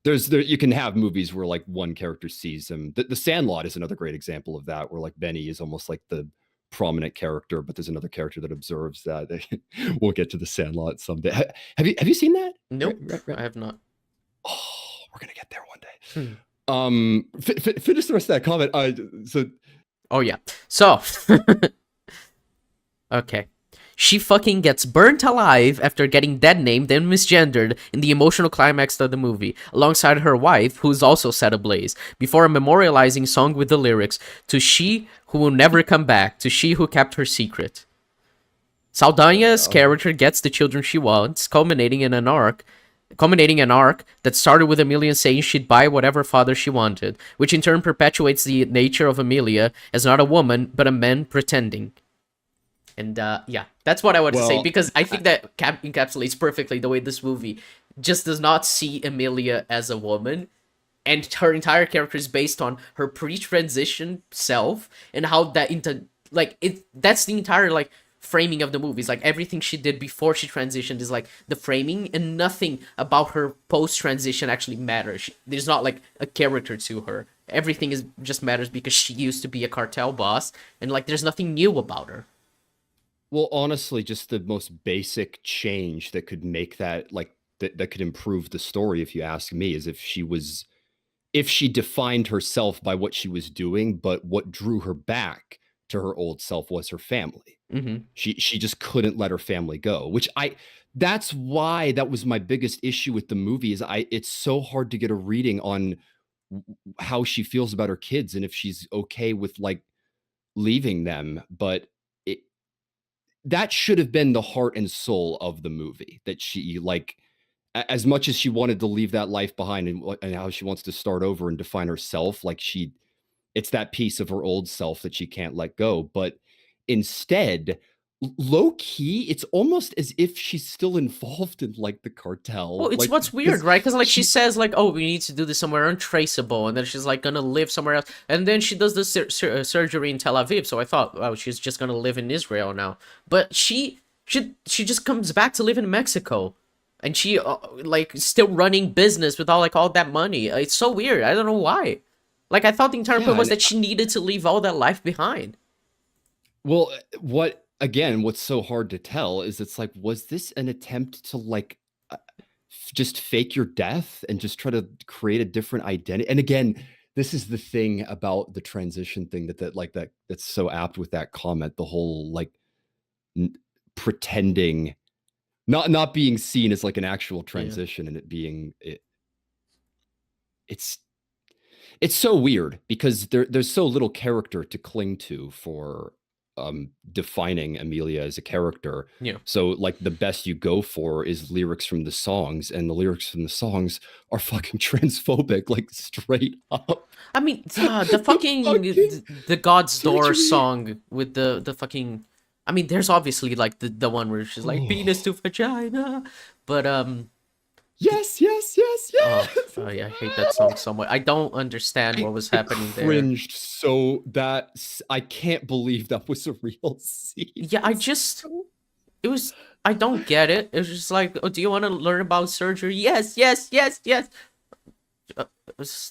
You can have movies where like one character sees him. The Sandlot is another great example of that, where like Benny is almost like the prominent character, but there's another character that observes that. We'll get to the Sandlot someday. Have you seen that? Nope, Right. I have not. Oh, we're gonna get there one Hmm. day. Finish the rest of that comment. Oh yeah. So, okay. She fucking gets burnt alive after getting dead named and misgendered in the emotional climax of the movie, alongside her wife, who's also set ablaze, before a memorializing song with the lyrics, "To she who will never come back, to she who kept her secret." Saldanha's character gets the children she wants, culminating an arc that started with Emilia saying she'd buy whatever father she wanted, which in turn perpetuates the nature of Emilia as not a woman, but a man pretending. And yeah, that's what I wanted to say, because I think that encapsulates perfectly the way this movie just does not see Emilia as a woman, and her entire character is based on her pre-transition self, and how that that's the entire like framing of the movie. It's like everything she did before she transitioned is like the framing, and nothing about her post-transition actually matters. There's not like a character to her. Everything is just matters because she used to be a cartel boss, and like there's nothing new about her. Well, honestly, just the most basic change that could make that like that could improve the story, if you ask me, is if she defined herself by what she was doing, but what drew her back to her old self was her family. Mm-hmm. She just couldn't let her family go, which that's why that was my biggest issue with the movie. Is it's so hard to get a reading on how she feels about her kids and if she's okay with like leaving them. But that should have been the heart and soul of the movie, that she like, as much as she wanted to leave that life behind, and how she wants to start over and define herself, like it's that piece of her old self that she can't let go. But instead, low key, it's almost as if she's still involved in like the cartel. Well, it's Like, what's weird, right? Because like she says, like, "Oh, we need to do this somewhere untraceable," and then she's like gonna live somewhere else, and then she does the surgery in Tel Aviv. So I thought, oh, she's just gonna live in Israel now. But she just comes back to live in Mexico, and she like still running business with all that money. It's so weird. I don't know why. Like I thought the entire point was that she needed to leave all that life behind. Well, what's so hard to tell is it's like, was this an attempt to like just fake your death and just try to create a different identity? And again, this is the thing about the transition thing that's so apt with that comment, the whole like pretending, not being seen as like an actual transition, and it being it's so weird because there's so little character to cling to for defining Emilia as a character. Yeah. So like the best you go for is lyrics from the songs, and the lyrics from the songs are fucking transphobic, like straight up. I mean, the fucking the God's Door song with the fucking. I mean, there's obviously like the one where she's like penis to vagina, but Yes. Oh yeah, I hate that song so much. I don't understand what was happening there. Cringed so that I can't believe that was a real scene. Yeah, it was. I don't get it. It was just like, oh, do you want to learn about surgery? Yes.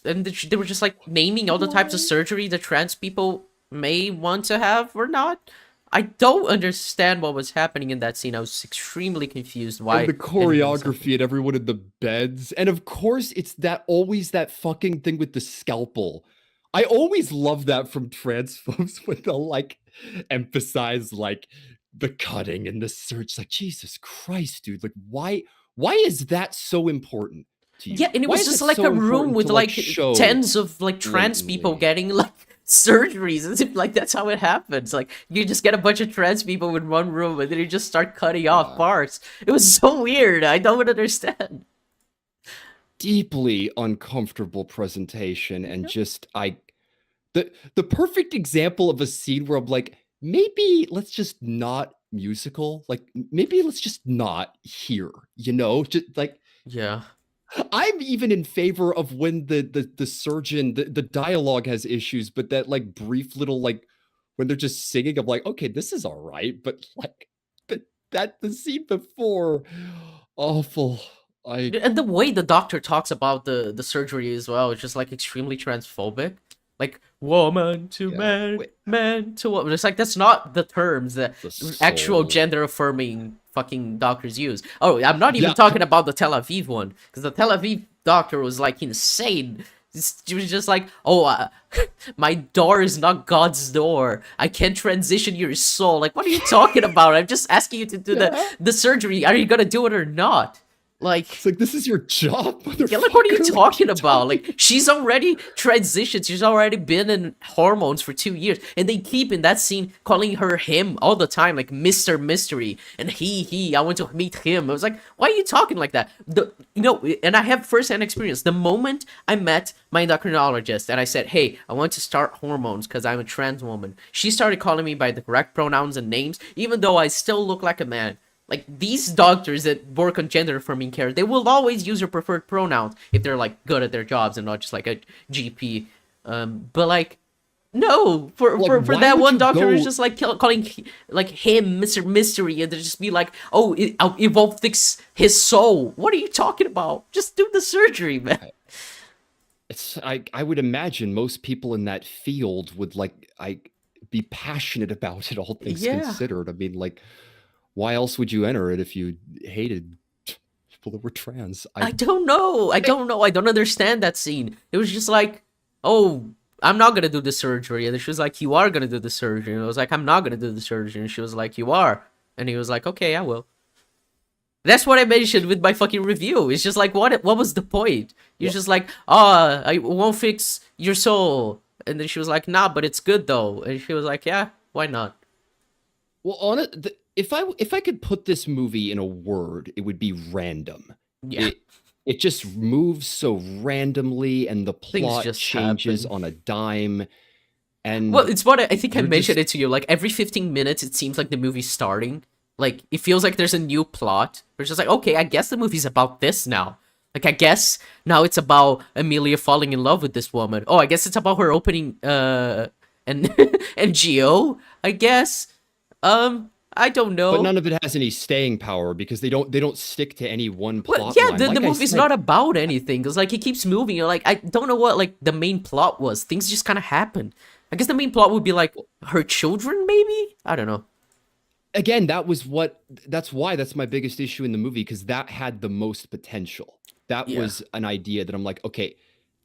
And they were just like naming all the types of surgery that trans people may want to have or not. I don't understand what was happening in that scene. I was extremely confused. Why and the choreography and everyone in the beds, and of course it's always that fucking thing with the scalpel. I always love that from transphobes when they'll like emphasize like the cutting and the search. Like, Jesus Christ, dude! Like, why is that so important to you? Yeah, and it was just like a room with like tens of like trans people getting like surgeries, as if like that's how it happens. Like you just get a bunch of trans people in one room and then you just start cutting off parts. It was so weird. I don't understand. Deeply uncomfortable presentation, and just the perfect example of a scene where I'm like, maybe let's just not musical. Like maybe let's just not here, just like, yeah. I'm even in favor of when the surgeon, the dialogue has issues, but that like brief little like when they're just singing, I'm like, okay, this is all right, but like the scene before, awful. And the way the doctor talks about the surgery as well is just like extremely transphobic. Like woman to man, wait, man to woman. It's like that's not the terms that the actual soul. gender affirming fucking doctors use. Oh, I'm not even Yeah. talking about the Tel Aviv one, because the Tel Aviv doctor was like insane. She was just like, oh, my door is not God's door. I can't transition your soul. Like, what are you talking about? I'm just asking you to do Yeah. the surgery. Are you gonna do it or not? Like, It's like, this is your job, motherfucker. yeah, like, what are you Like, talking about? Like, she's already transitioned. She's already been in hormones for 2 years. And they keep in that scene calling her him all the time, like Mr. Mystery. And he, I want to meet him. I was like, why are you talking like that? And I have firsthand experience. The moment I met my endocrinologist and I said, hey, I want to start hormones because I'm a trans woman, she started calling me by the correct pronouns and names, even though I still look like a man. Like, these doctors that work on gender affirming care, they will always use their preferred pronouns if they're, like, good at their jobs and not just, like, a GP. But, like, no. For why that would one you doctor go- is just, like, calling, like, him Mr. Mystery, and they just be like, oh, it won't fix his soul. What are you talking about? Just do the surgery, man. I would imagine most people in that field would be passionate about it, all things Yeah. considered. I mean, like, why else would you enter it if you hated people that were trans? I don't know. I don't understand that scene. It was just like, oh, I'm not gonna do the surgery. And she was like, you are gonna do the surgery. And I was like, I'm not gonna do the surgery. And she was like, you are. And he was like, okay, I will. That's what I mentioned with my fucking review. It's just like, what was the point? You're just like, oh, I won't fix your soul. And then she was like, nah, but it's good though. And she was like, yeah, why not? Well, on it, if I could put this movie in a word, it would be random. Yeah. It just moves so randomly, and the Things plot just changes happen. on a dime. And Well, it's what I think I you're mentioned just- it to you. Like, every 15 minutes, it seems like the movie's starting. Like, it feels like there's a new plot. It's just like, okay, I guess the movie's about this now. Like, I guess now it's about Emilia falling in love with this woman. Oh, I guess it's about her opening an NGO, I guess. I don't know. But none of it has any staying power because they don't stick to any one plot Well, yeah, line. the Like I movie's said, not about anything. Cause like it keeps moving. You're like, I don't know what like the main plot was. Things just kind of happen. I guess the main plot would be like her children, maybe. I don't know. again, that's why that's my biggest issue in the movie, because that had the most potential. That Yeah. was an idea that I'm like, okay,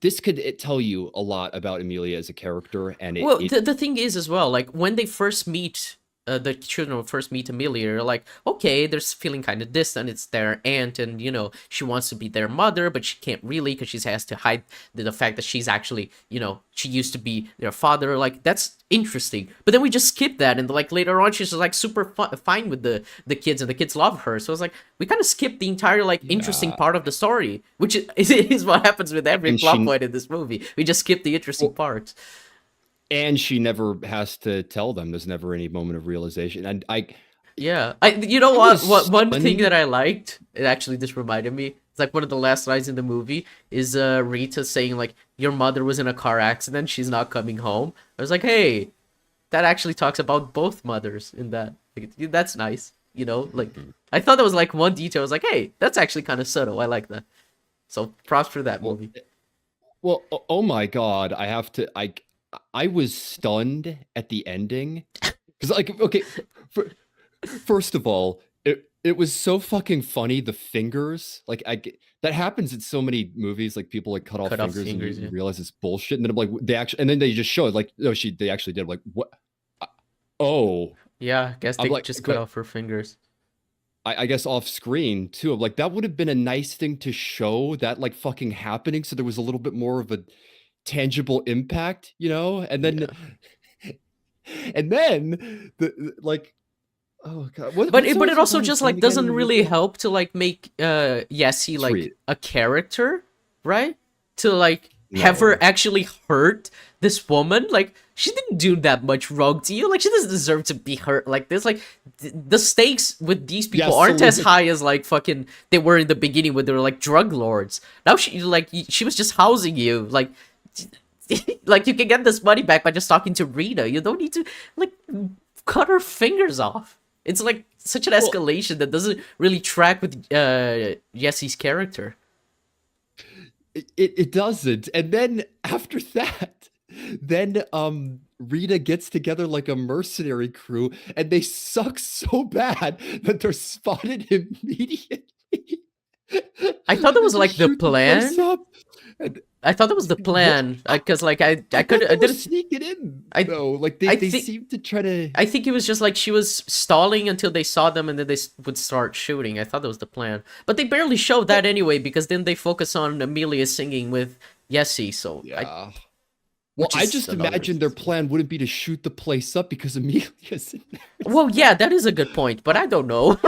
this could tell you a lot about Emilia as a character, and Well, the thing is as well, like when they first meet, the children will first meet Emilia, you're like, okay, they're feeling kind of distant. It's their aunt, and you know she wants to be their mother, but she can't really because she has to hide the fact that she's actually, you know, she used to be their father. Like that's interesting, but then we just skip that, and like later on, she's just like super fine with the kids, and the kids love her. So it's like we kind of skip the entire like interesting Yeah. part of the story, which is what happens with every And plot she- point in this movie. We just skip the interesting parts. and she never has to tell them. There's never any moment of realization. And Yeah, you know I what? was One thing stunned. that I liked, it actually just reminded me. It's like one of the last lines in the movie is Rita saying like, "Your mother was in a car accident. She's not coming home." I was like, "Hey, that actually talks about both mothers in that. Like, that's nice." You know, like I thought that was like one detail. I was like, "Hey, that's actually kind of subtle. I like that." So props for that movie. Well, oh my God, I was stunned at the ending because, like, okay, first of all, it was so fucking funny. The fingers, like, that happens in so many movies. Like, people like cut off fingers, and fingers, you yeah. realize it's bullshit. And then I'm like, and then they just show it, like, no, they actually did. I'm like, what? Oh, Yeah, I guess I'm they like, just cut but off her fingers. I guess off screen too. I'm like, that would have been a nice thing to show that like fucking happening, so there was a little bit more of a tangible impact, you know? And then and then like, oh God, But it what's also Ron's just name like again in doesn't the really movie? help to like make Yessie like Sweet. a character, right? To like have her No. actually hurt this woman. Like she didn't do that much wrong to you. Like she doesn't deserve to be hurt like this. Like the stakes with these people Yeah, aren't so as high as like fucking they were in the beginning when they were like drug lords. Now she was just housing you. Like like you can get this money back by just talking to Rita. You don't need to like cut her fingers off. It's like such an Well, escalation that doesn't really track with Jesse's character. it doesn't. And then after that, then Rita gets together like a mercenary crew, and they suck so bad that they're spotted immediately. I thought that They was just like the shoot the place plan. up. And I thought that was the what? plan because like I I could thought they I were didn't sneaking in I though. Like I they think seem to try to. I think it was just like she was stalling until they saw them and then they would start shooting. I thought that was the plan. But they barely showed that Well, anyway because then they focus on Emilia singing with Jesse. So yeah. Well, which I is just another. imagined their plan wouldn't be to shoot the place up because Amelia's in there. Well, yeah, that is a good point, but I don't know.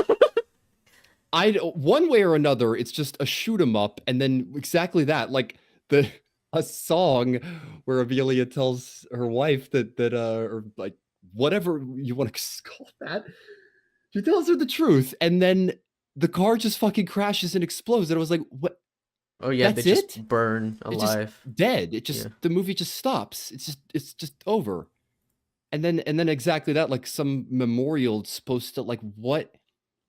I one way or another, it's just a shoot 'em up, and then exactly that, like the a song where Amelia tells her wife that or like whatever you want to call that, she tells her the truth, and then the car just fucking crashes and explodes, and I was like, what? Oh yeah, they That's just it? burn It's just alive. dead. It Yeah. just the movie just stops. It's just over. And then exactly that, like some memorial supposed to like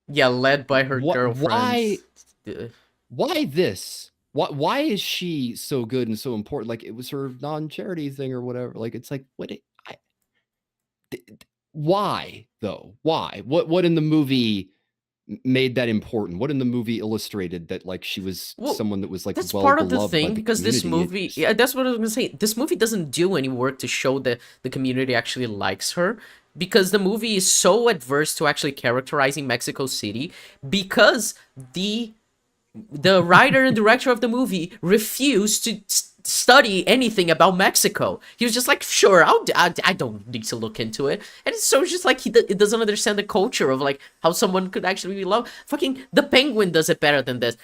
Yeah, led by her what girlfriends. Uh, why this? Why is she so good and so important? Like it was her non-charity thing or whatever. Like it's like why though? Why? What in the movie made that important? What in the movie illustrated that like she was Well, someone that was like that's well part of the beloved by thing the because this community? movie, yeah, that's what I was gonna say. This movie doesn't do any work to show that the community actually likes her because the movie is so adverse to actually characterizing Mexico City because the the writer and director of the movie refused to study anything about Mexico. He was just like, sure, I don't need to look into it. And so it's just like it doesn't understand the culture of like how someone could actually be loved. Fucking the Penguin does it better than this.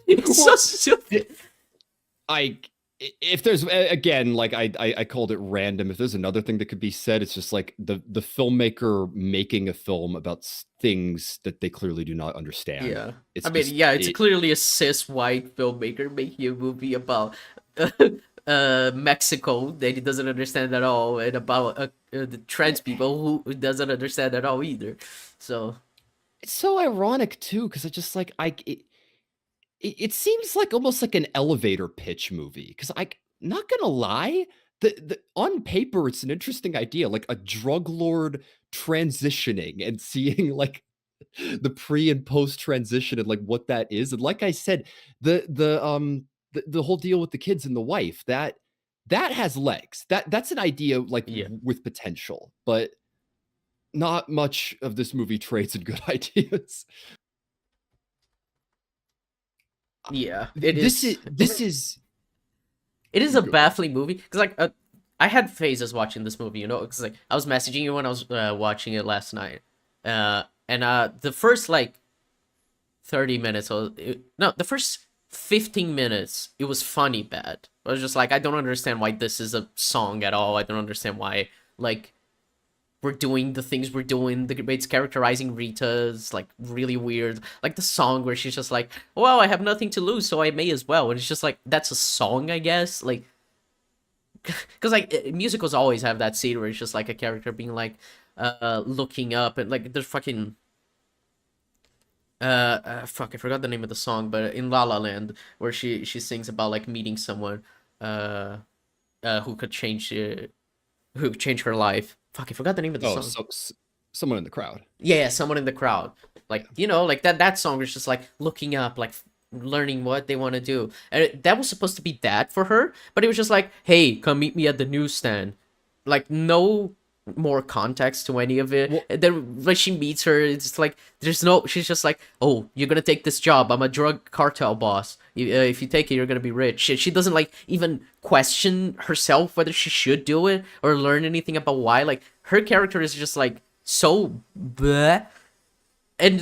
It's so Well, stupid. I if there's again like I called it random. If there's another thing that could be said, it's just like the filmmaker making a film about things that they clearly do not understand. Yeah. It's I mean, just yeah, it's it. clearly a cis white filmmaker making a movie about Mexico that he doesn't understand at all, and about the trans people who doesn't understand at all either. So It's so ironic too, because I just like it seems like almost like an elevator pitch movie. Because I not gonna lie, the on paper it's an interesting idea, like a drug lord transitioning and seeing like the pre and post transition and like what that is. And like I said, the whole deal with the kids and the wife that has legs. That's an idea like yeah, with potential, but not much of this movie trades in good ideas. yeah, it This is. is this is It is a baffling movie because like I had phases watching this movie, you know, because like I was messaging you when I was watching it last night, and the first like 30 minutes or no, the first 15 minutes it was funny bad. I was just like, I don't understand why this is a song at all. I don't understand why like we're doing the things we're doing. The way it's characterizing Rita is like really weird. Like the song where she's just like, well, I have nothing to lose, so I may as well. And it's just like, that's a song, I guess. Like, because like musicals always have that scene where it's just like a character being like, looking up and like there's fucking fuck, I forgot the name of the song, but in La La Land where she sings about like meeting someone uh who could change who could change her life. Fuck, I forgot the name of the oh song. so someone in the crowd. Yeah, someone in the crowd. Like, you know, like that song is just like looking up, like learning what they want to do. And that was supposed to be that for her, but it was just like, "Hey, come meet me at the newsstand." Like no more context to any of it. Well, And then when she meets her, it's like there's no. She's just like, "Oh, you're gonna take this job. I'm a drug cartel boss. If you take it, you're gonna be rich." She doesn't like even question herself whether she should do it or learn anything about why. Like her character is just like so bleh. And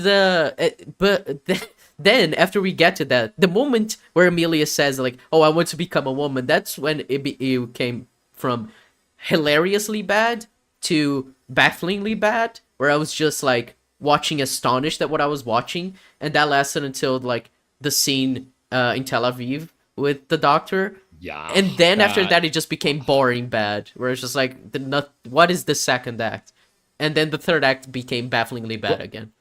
then after we get to that, the moment where Emilia says like, "Oh, I want to become a woman," that's when it came from hilariously bad to bafflingly bad, where I was just like watching astonished at what I was watching, and that lasted until like the scene in Tel Aviv with the doctor. yeah, And then after that that, it just became boring bad, where it's just like what is the second act? and then the third act became bafflingly bad Well, again.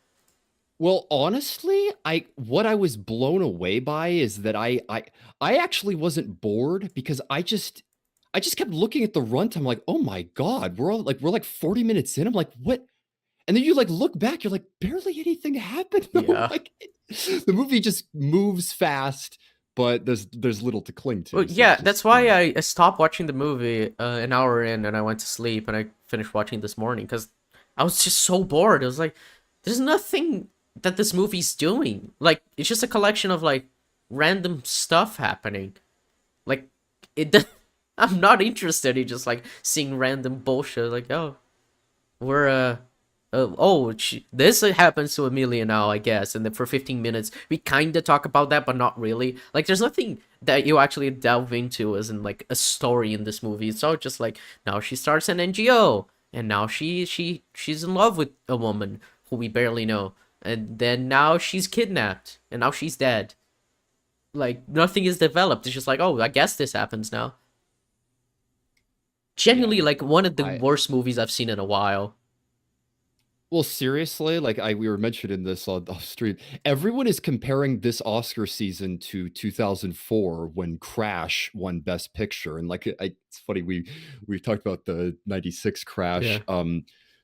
well, honestly, what I was blown away by is that I actually wasn't bored because I just kept looking at the runtime like, oh my God, we're like 40 minutes in. I'm like, what? And then you like look back, you're like, barely anything happened. Though. Yeah. Like the movie just moves fast, but there's little to cling Well, to. So it's yeah, just, that's why I stopped watching the movie an hour in, and I went to sleep, and I finished watching this morning because I was just so bored. It was like, there's nothing that this movie's doing. Like, it's just a collection of like random stuff happening. Like, it. I'm not interested in just like seeing random bullshit. Like, oh, we're this happens to Emilia now, I guess, and then for 15 minutes we kind of talk about that, but not really. Like, there's nothing that you actually delve into as in like a story in this movie. It's all just like, now she starts an NGO, and now she's in love with a woman who we barely know, and then now she's kidnapped, and now she's dead. Like, nothing is developed. It's just like, oh, I guess this happens now. yeah. Genuinely, like, one of the I worst movies I've seen in a while. Well, seriously, like we were mentioning this on off stream. Everyone is comparing this Oscar season to 2004 when Crash won Best Picture, and like it's funny we talked about the '96 Crash. Yeah.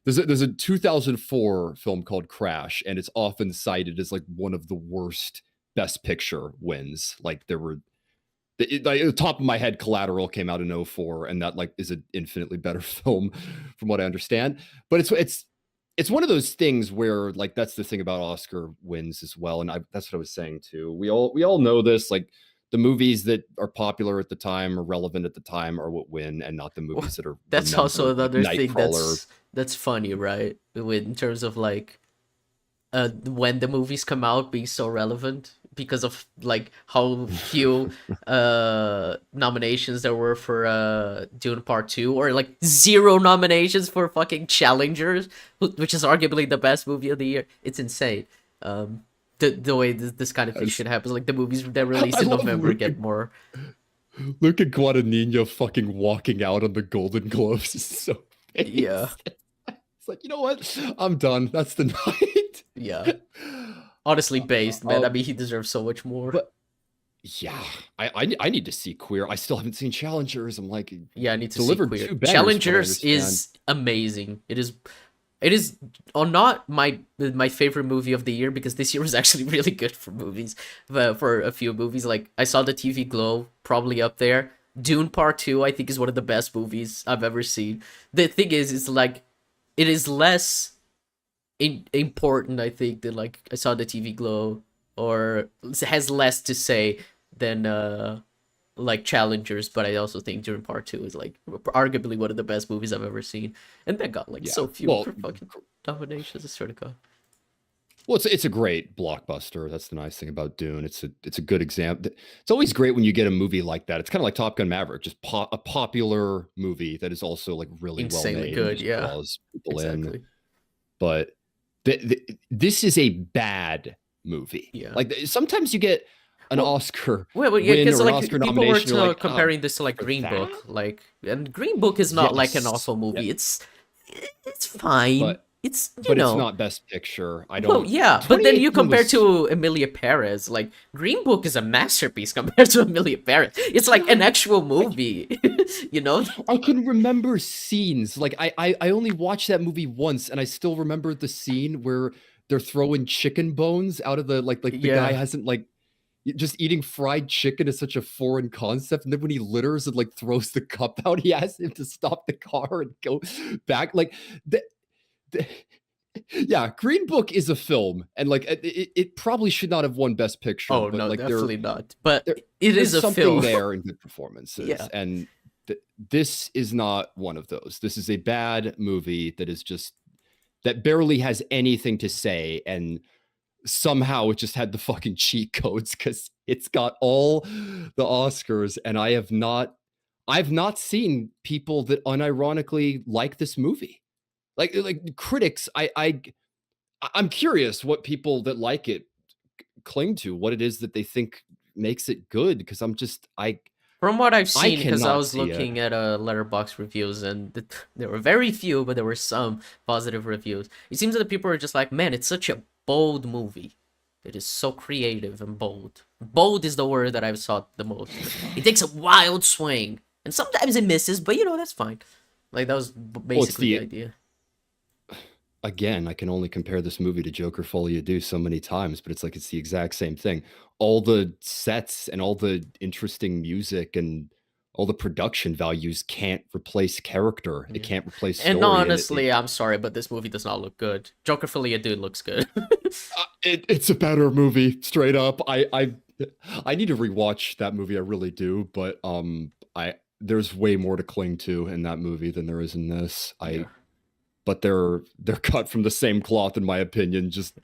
There's a 2004 film called Crash, and it's often cited as like one of the worst Best Picture wins. Like there were like, at the top of my head, Collateral came out in '04, and that like is an infinitely better film from what I understand. But it's one of those things where like that's the thing about Oscar wins as well. And that's what I was saying too. We all know this, like the movies that are popular at the time or relevant at the time are what win, and not the movies that are That's also remembered, like another thing Nightcrawler. that's funny, right? In terms of like when the movies come out being so relevant because of like how few nominations there were for Dune Part 2, or like zero nominations for fucking Challengers, which is arguably the best movie of the year. It's insane. The way this kind of thing should happen, like the movies that released I in love November get more. Luca Guadagnino fucking walking out on the Golden Globes is so Yeah. face. It's like, you know what? I'm done. That's the night. Yeah. Honestly based, man. I Um, mean, he deserves so much more. but yeah, I need to see Queer. I still haven't seen Challengers. I'm like, Yeah, I need to see delivered Queer. two bangers, from what I Challengers understand. is amazing. It is not my favorite movie of the year, because this year was actually really good for movies. For a few movies, like I saw the TV Glow, probably up there. Dune Part 2, I think, is one of the best movies I've ever seen. The thing is, it's like it is less important, I think, than like I saw the TV Glow, or has less to say than like Challengers. But I also think Dune Part 2 is like arguably one of the best movies I've ever seen, and that got like Yeah. so few Well, fucking nominations. I swear to God. well, it's a great blockbuster. That's the nice thing about Dune. It's a good example. It's always great when you get a movie like that. It's kind of like Top Gun Maverick, just a popular movie that is also like really well Insanely made and good, just yeah. draws people in. Exactly. But this is a bad movie. Yeah. Like sometimes you get an Well, Oscar well, yeah, win because or an like Oscar people were nomination. You're like, oh, comparing this to like for Green that? Book, like, and Green Book is not like an Yes. awful Yeah. movie. It's fine. But It's, but it's not Best Picture. I well, don't. yeah, but then you 2018 compare was. to Emilia Pérez, like Green Book is a masterpiece compared to Emilia Pérez. It's like an actual movie, you know? I can remember scenes. Like I only watched that movie once, and I still remember the scene where they're throwing chicken bones out of the like the guy Yeah, hasn't like just eating fried chicken is such a foreign concept. And then when he litters and like throws the cup out, he asks him to stop the car and go back. Like the yeah, Green Book is a film, and like it probably should not have won Best Picture, oh but no, like definitely not. But there it is there's a something film. there in good performances, Yeah. and this is not one of those. This is a bad movie that is just that barely has anything to say, and somehow it just had the fucking cheat codes because it's got all the Oscars, and I've not seen people that unironically like this movie. Like critics, I'm curious what people that like it cling to, what it is that they think makes it good, because From what I've I seen, because I cannot was see it. looking at letterbox reviews, and there were very few, but there were some positive reviews. It seems that the people are just like, man, it's such a bold movie. It is so creative and bold. Bold is the word that I've sought the most. It takes a wild swing, and sometimes it misses, but that's fine. Like that was Well, it's basically the the idea. again, I can only compare this movie to Joker Folie à Deux so many times, but it's like it's the exact same thing. All the sets and all the interesting music and all the production values can't replace character. It Yeah. can't replace And story, and honestly, I'm sorry, but this movie does not look good. Joker Folia Dude looks good. it's a better movie, straight up. I need to rewatch that movie. I really do, but I there's way more to cling to in that movie than there is in this. Yeah. But they're cut from the same cloth, in my opinion. Just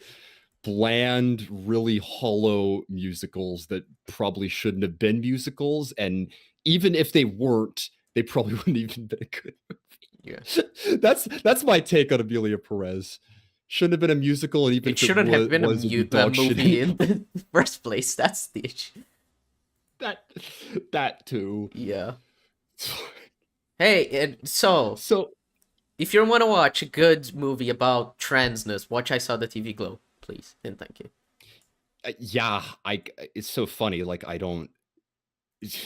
bland, really hollow musicals that probably shouldn't have been musicals, and even if they weren't, they probably wouldn't even been a good Yeah. movie. That's my take on Emilia Perez. Shouldn't have been a musical, and even It if it shouldn't have been was, it'd be a dog movie shitty. in the first place. That's the issue. that that too. Yeah. Hey, and so So if you want to watch a good movie about transness, watch I Saw the TV Glow, please, and thank you. yeah, it's so funny. Like I don't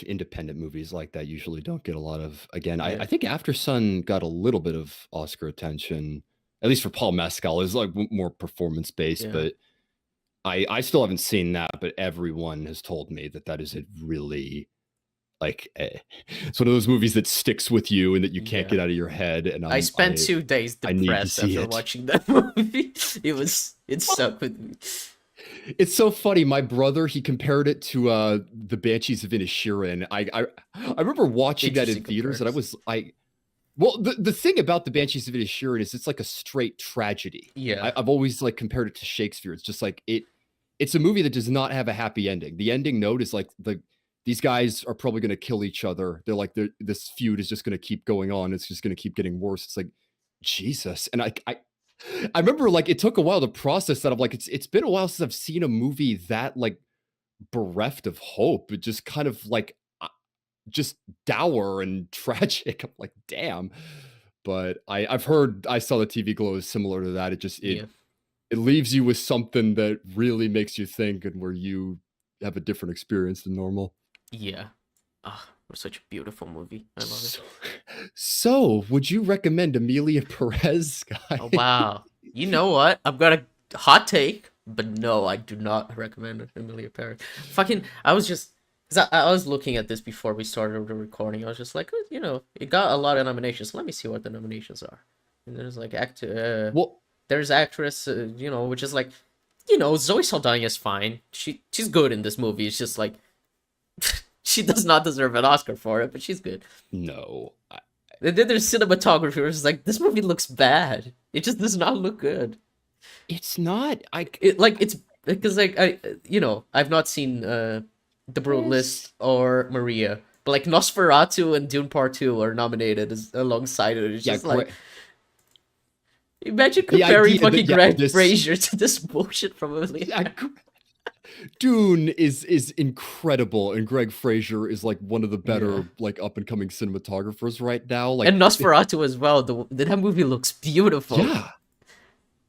independent movies like that usually don't get a lot of again Yeah. I think After Sun got a little bit of Oscar attention, at least for Paul Mescal. Is like more performance based, Yeah. but I still haven't seen that, but everyone has told me that that is a really like it's one of those movies that sticks with you and that you can't Yeah. get out of your head, and I spent 2 days I need to depressed see after it. watching that movie. It stuck with me. It's so funny. My brother, he compared it to the Banshees of Inisherin. I remember watching that in Interesting theaters, and comparison. well, the thing about the Banshees of Inisherin is it's like a straight tragedy. Yeah. I've always like compared it to Shakespeare. It's just like it's a movie that does not have a happy ending. The ending note is like these guys are probably going to kill each other. They're like this feud is just going to keep going on. It's just going to keep getting worse. It's like Jesus, and I remember like it took a while to process that. I'm like it's been a while since I've seen a movie that like bereft of hope. It just kind of like just dour and tragic. I'm like, damn. But I've heard I Saw the TV Glow is similar to that. It just Yeah. it leaves you with something that really makes you think, and where you have a different experience than normal. Yeah. Ah, it was such a beautiful movie. I love it. So would you recommend Emilia Perez, Skye? Oh, wow. You know what? I've got a hot take, but no, I do not recommend Emilia Pérez. Fucking, I was just, because I was looking at this before we started the recording. I was just like, it got a lot of nominations. Let me see what the nominations are. And there's like Well, there's actress, which is like, Zoe Saldana is fine. She's good in this movie. It's just like, she does not deserve an Oscar for it, but she's good. no. Then there's cinematography, which is like, this movie looks bad. It just does not look good. It's not. It's because I've not seen The Brutalist or Maria, but like Nosferatu and Dune Part 2 are nominated alongside it. It's just like, imagine comparing fucking Greg Fraser to this bullshit from Emilia. Dune is incredible, and Greg Fraser is like one of the better like up and coming cinematographers right now. Like, and Nosferatu as well. That movie looks beautiful. Yeah,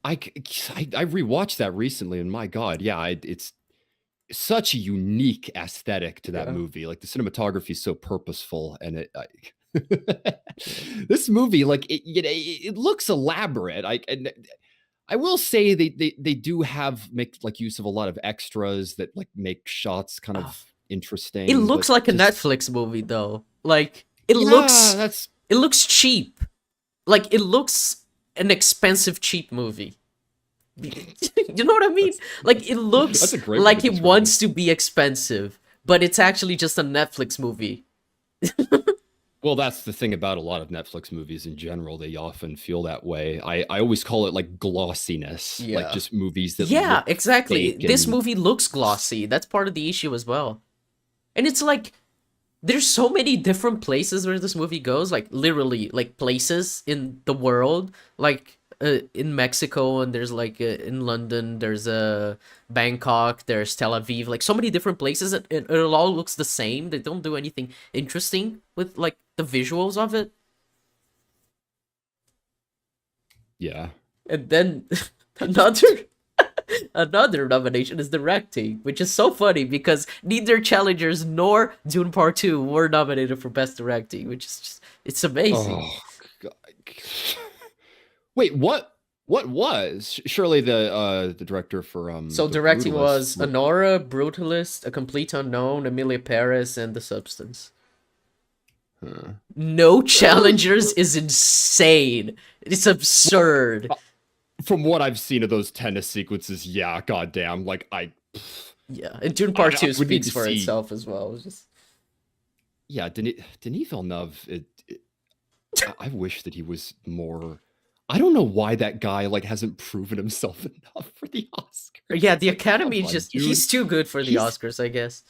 I rewatched that recently, and my God, yeah, it's such a unique aesthetic to that movie. Like the cinematography is so purposeful, and this movie, like it looks elaborate. I will say they do make like use of a lot of extras that like make shots kind of interesting. It looks like a Netflix movie though. Like it looks cheap. Like it looks an expensive cheap movie. You know what I mean? Like it looks like it wants to be expensive, but it's actually just a Netflix movie. Well, that's the thing about a lot of Netflix movies in general. They often feel that way. I always call it like glossiness, like just movies that look exactly. This movie looks glossy. That's part of the issue as well. And it's like there's so many different places where this movie goes, like literally like places in the world. Like in Mexico, and there's like in London, there's Bangkok, there's Tel Aviv, like so many different places. It all looks the same. They don't do anything interesting with like the visuals of it. Yeah. And then another another nomination is directing, which is so funny because neither Challengers nor Dune Part 2 were nominated for Best Directing, which is just, it's amazing. Oh, God. Wait, what? What was? Surely the director for So the directing Brutalist. was Honora, Brutalist, A Complete Unknown, Emilia Pérez, and The Substance. Huh. No Challengers is insane. It's absurd. From what I've seen of those tennis sequences, yeah, goddamn, like Yeah, and Dune Part 2 I would need speaks to for see. itself as well. It's just Yeah, Denis Villeneuve. I wish that he was more. I don't know why that guy like hasn't proven himself enough for the Oscars. yeah, It's the like, come Academy on, just dude. he's too good for the He's Oscars, I guess.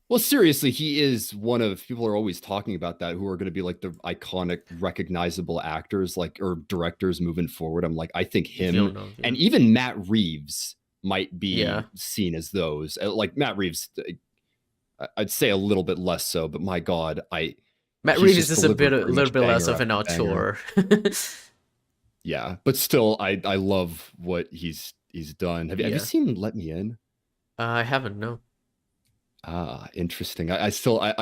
Well, seriously, he is one of people are always talking about that who are going to be like the iconic, recognizable actors, like or directors moving forward. I'm like, I think him Villeneuve, yeah. and even Matt Reeves might be Yeah. seen as those. Like Matt Reeves, I'd say a little bit less so, but my God, Matt he's Reeves just is a delivered a pretty little much bit less banger of an after banger. auteur. Yeah, but still, I love what he's done. Have you Yeah. seen Let Me In? I haven't, no. Ah, interesting. I still I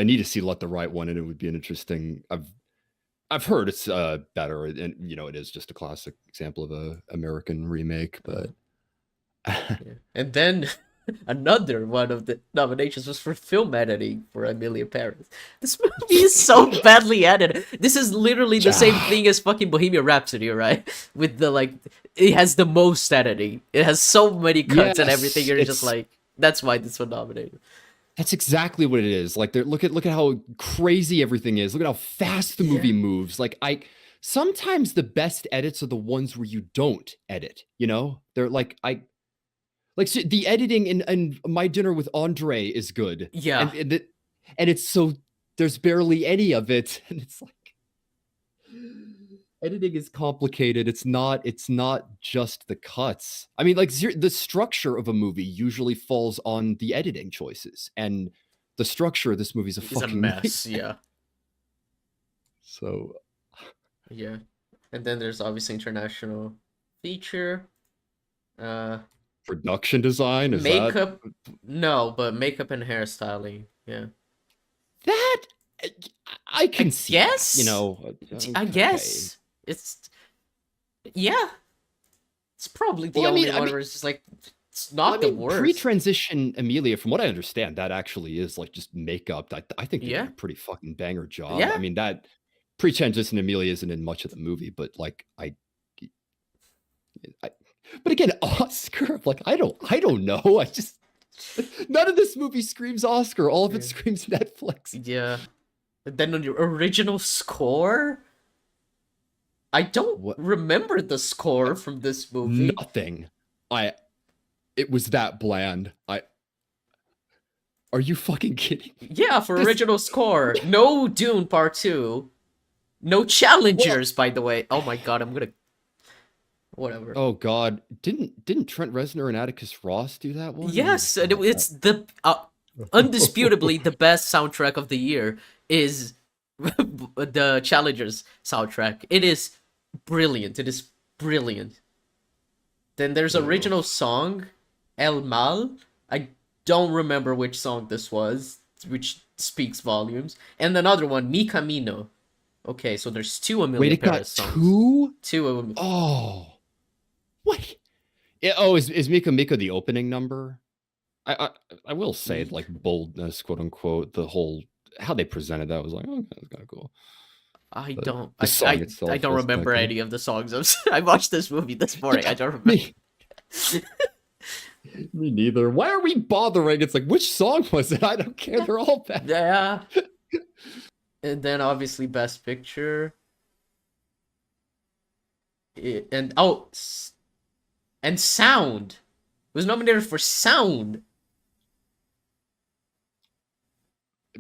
need to see Let the Right One, and it would be an interesting. I've heard it's better, and you know it is just a classic example of a American remake, but Yeah. And then another one of the nominations was for film editing for Emilia Paris. This movie is so badly edited. This is literally the same Ah, thing as fucking Bohemian Rhapsody, right? With the like, it has the most editing. It has so many cuts and everything. yes, You're just it's like, that's why this one nominated. that's exactly what it is. Like, look at how crazy everything is. Look at how fast the Yeah. movie moves. Like, I sometimes the best edits are the ones where you don't edit. You know, they're like like so the editing in My Dinner with Andre is good, Yeah. and it's so there's barely any of it, and it's like editing is complicated. It's not just the cuts. I mean, like the structure of a movie usually falls on the editing choices, and the structure of this movie is a It's a fucking mess. nightmare. Yeah. So Yeah. And then there's obviously international feature. Uh, production design is that Makeup, no, but makeup and hairstyling. Yeah. that I I can see that, you guess. know. I Okay. guess it's yeah. It's probably the Well, only one where it's just like it's not the worst. pre-transition Emilia, from what I understand, that actually is like just makeup. I think they did Yeah. a pretty fucking banger job. I Yeah. mean, that pre-transition Emilia isn't in much of the movie, but like I but again, Oscar, like I don't know. I just none of this movie screams Oscar. All of it Yeah. screams Netflix. Yeah. And then on your original score, I don't What? remember the score from this movie. Nothing. I it was that bland. Are you fucking kidding me? Yeah, for This original score. No Dune Part 2. No well, challengers, by the way. Oh my god, I'm gonna whatever. oh god, didn't Trent Reznor and Atticus Ross do that one? Oh Yes, my and god, it's the undisputably the best soundtrack of the year is the Challengers soundtrack. It is brilliant. It is brilliant. Then there's Ugh. original song, El Mal. I don't remember which song this was, which speaks volumes. And another one, Mi Camino. Okay, so there's two Wait, Emilia it got Perez songs. two? Two of them. Oh, what? Oh, is Mika Mika the opening number? I will say like boldness, quote unquote. The whole how they presented that was like, oh, that's kind of cool. I But don't the song I itself don't was kind of remember cool. any of the songs. I watched this movie this morning. I Yeah, don't remember. me, me neither. Why are we bothering? It's like which song was it? I don't care. They're all bad. Yeah. And then obviously Best Picture. And and Sound. It was nominated for Sound.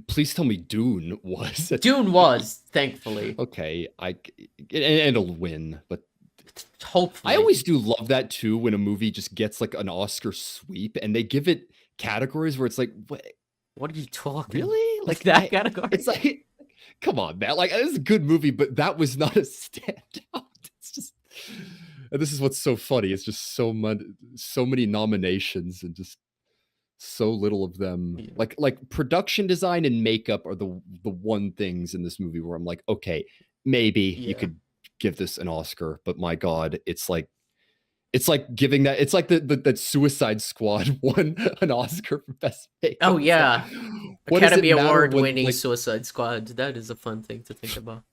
Please tell me Dune was. Dune was, thankfully. Okay, and it'll win, but Hopefully. I always do love that too when a movie just gets like an Oscar sweep and they give it categories where it's like, What are you talking? really? Like that category? It's like, come on, man. Like, this is a good movie, but that was not a standout. It's just, and this is what's so funny. It's just so many nominations and just so little of them. Yeah. Like production design and makeup are the one things in this movie where I'm like, okay, maybe you could give this an Oscar, but my God, it's like giving that. It's like that Suicide Squad won an Oscar for best makeup. Oh yeah, like, Academy Award winning Suicide Squad. That is a fun thing to think about.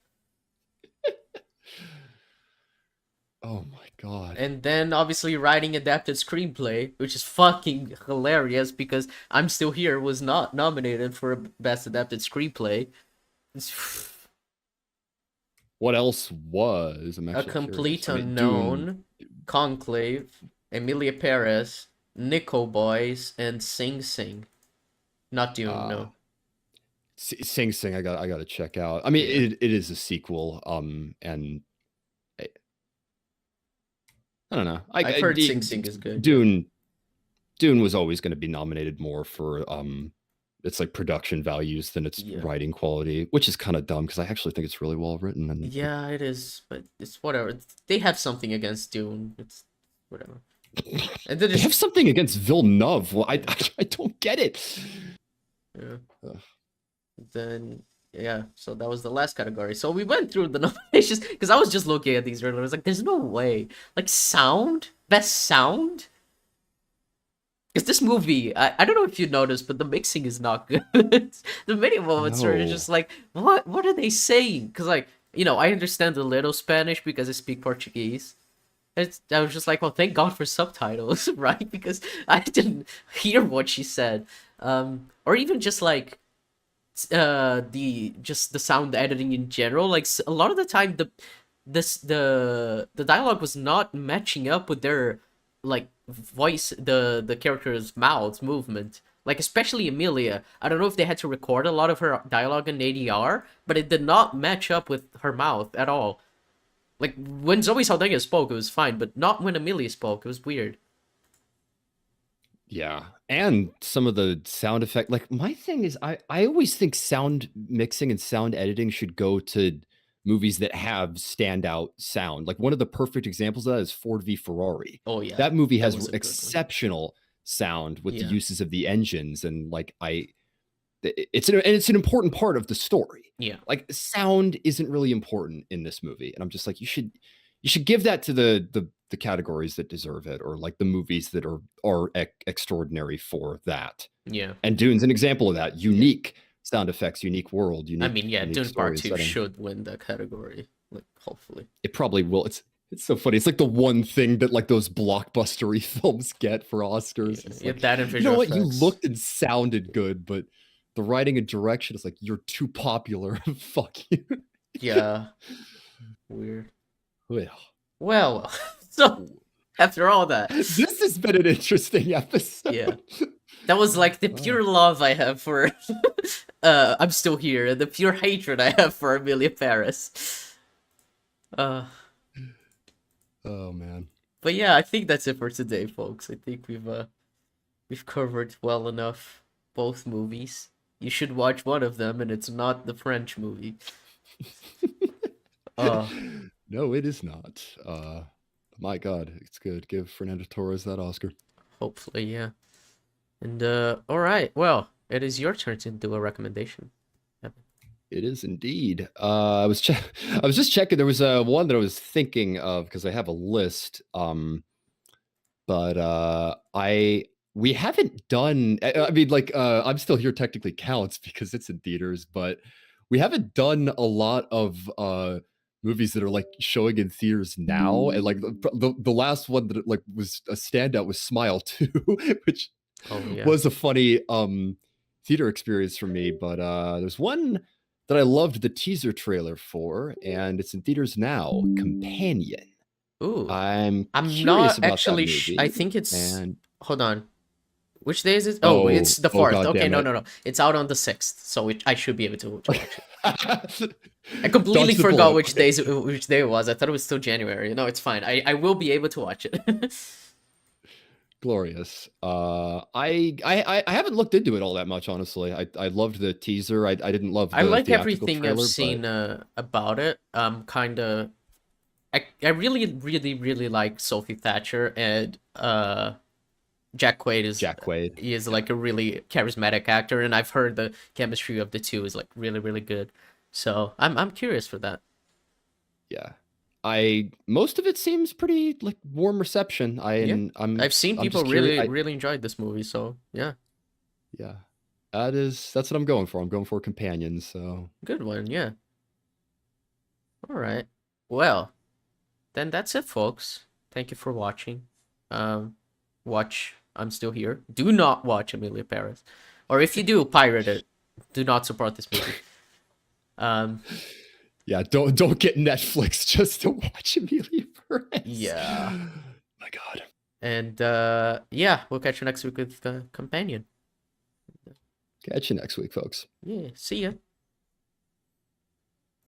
Oh my God. And then obviously writing adapted screenplay, which is fucking hilarious because I'm Still Here was not nominated for best adapted screenplay. What else was? A Complete Unknown, Conclave, Emilia Pérez, Nico Boys, and Sing Sing. Not Dune, no. Sing Sing, I got to check out. I mean, it is a sequel, and I don't know. I've heard Sing Sing is good. Dune was always going to be nominated more for its like production values than its writing quality, which is kind of dumb because I actually think it's really well written. And yeah, it is, but it's whatever. They have something against Dune. It's whatever. And then they have something against Villeneuve. Well, I don't get it. Yeah. Then so that was the last category. So we went through the nominations because I was just looking at these earlier. I was like, there's no way. Like sound, best sound. Because this movie, I don't know if you noticed, but the mixing is not good. The many moments are just like, what are they saying? Because like, I understand a little Spanish because I speak Portuguese. I was just like, well, thank God for subtitles, right? Because I didn't hear what she said. Or even just like the sound editing in general. Like a lot of the time, the dialogue was not matching up with their like voice, the character's mouth movement. Like especially Emilia. I don't know if they had to record a lot of her dialogue in ADR, but it did not match up with her mouth at all. Like when Zoe Saldana spoke, it was fine, but not when Emilia spoke. It was weird. Yeah, and some of the sound effect. Like my thing is, I always think sound mixing and sound editing should go to movies that have standout sound. Like one of the perfect examples of that is Ford v Ferrari. Oh yeah, that movie has exceptional sound with the uses of the engines, and like it's an important part of the story. Yeah, like sound isn't really important in this movie, and I'm just like, you should give that to the categories that deserve it, or like the movies that are extraordinary for that. Yeah, and Dune's an example of that. Unique sound effects, unique world. I mean, Dune Part 2 should win that category. Like, hopefully, it probably will. It's so funny. It's like the one thing that like those blockbustery films get for Oscars. Yeah, like, that and visual effects. You looked and sounded good, but the writing and direction is like, you're too popular. Fuck you. Yeah. Weird. Well, so after all that, this has been an interesting episode. Yeah. That was like the pure love I have for I'm Still Here, and the pure hatred I have for Emilia Pérez. Oh man. But yeah, I think that's it for today, folks. I think we've covered well enough both movies. You should watch one of them, and it's not the French movie. No, it is not. My God, it's good. Give Fernanda Torres that Oscar. Hopefully, yeah. And all right, well, it is your turn to do a recommendation. It is indeed. I was just checking. There was one that I was thinking of because I have a list. But we haven't done. I mean, like, I'm Still Here technically counts because it's in theaters, but we haven't done a lot of movies that are like showing in theaters now. And like the last one that like was a standout was Smile 2, which was a funny theater experience for me. But there's one that I loved the teaser trailer for, and it's in theaters now. Companion. Ooh, I'm not actually. I think it's. Hold on. Which day is it? Oh, it's the 4th. Okay, no. It's out on the 6th, so I should be able to watch it. I completely Dodge the forgot bullet. which day it was. I thought it was still January. No, it's fine. I will be able to watch it. Glorious. I haven't looked into it all that much, honestly. I loved the teaser. I didn't love I the like theatrical everything I've trailer, seen about it. Kind of. I really like Sophie Thatcher, and Jack Quaid Jack Quaid. is like a really charismatic actor, and I've heard the chemistry of the two is like really good. So I'm curious for that. Yeah. Most of it seems pretty like warm reception. Yeah, I'm I've seen I'm people just curious. really enjoyed this movie. So yeah, Yeah. That's what I'm going for. I'm going for companions, so good one. Yeah. All right. Well, then that's it, folks. Thank you for watching. Um, watch I'm Still Here. Do not watch Emilia Paris, or if you do, pirate it. Do not support this movie. Um, yeah, don't get Netflix just to watch Emilia Perez. yeah. My God. And yeah, we'll catch you next week with Companion. Catch you next week, folks. Yeah, see ya.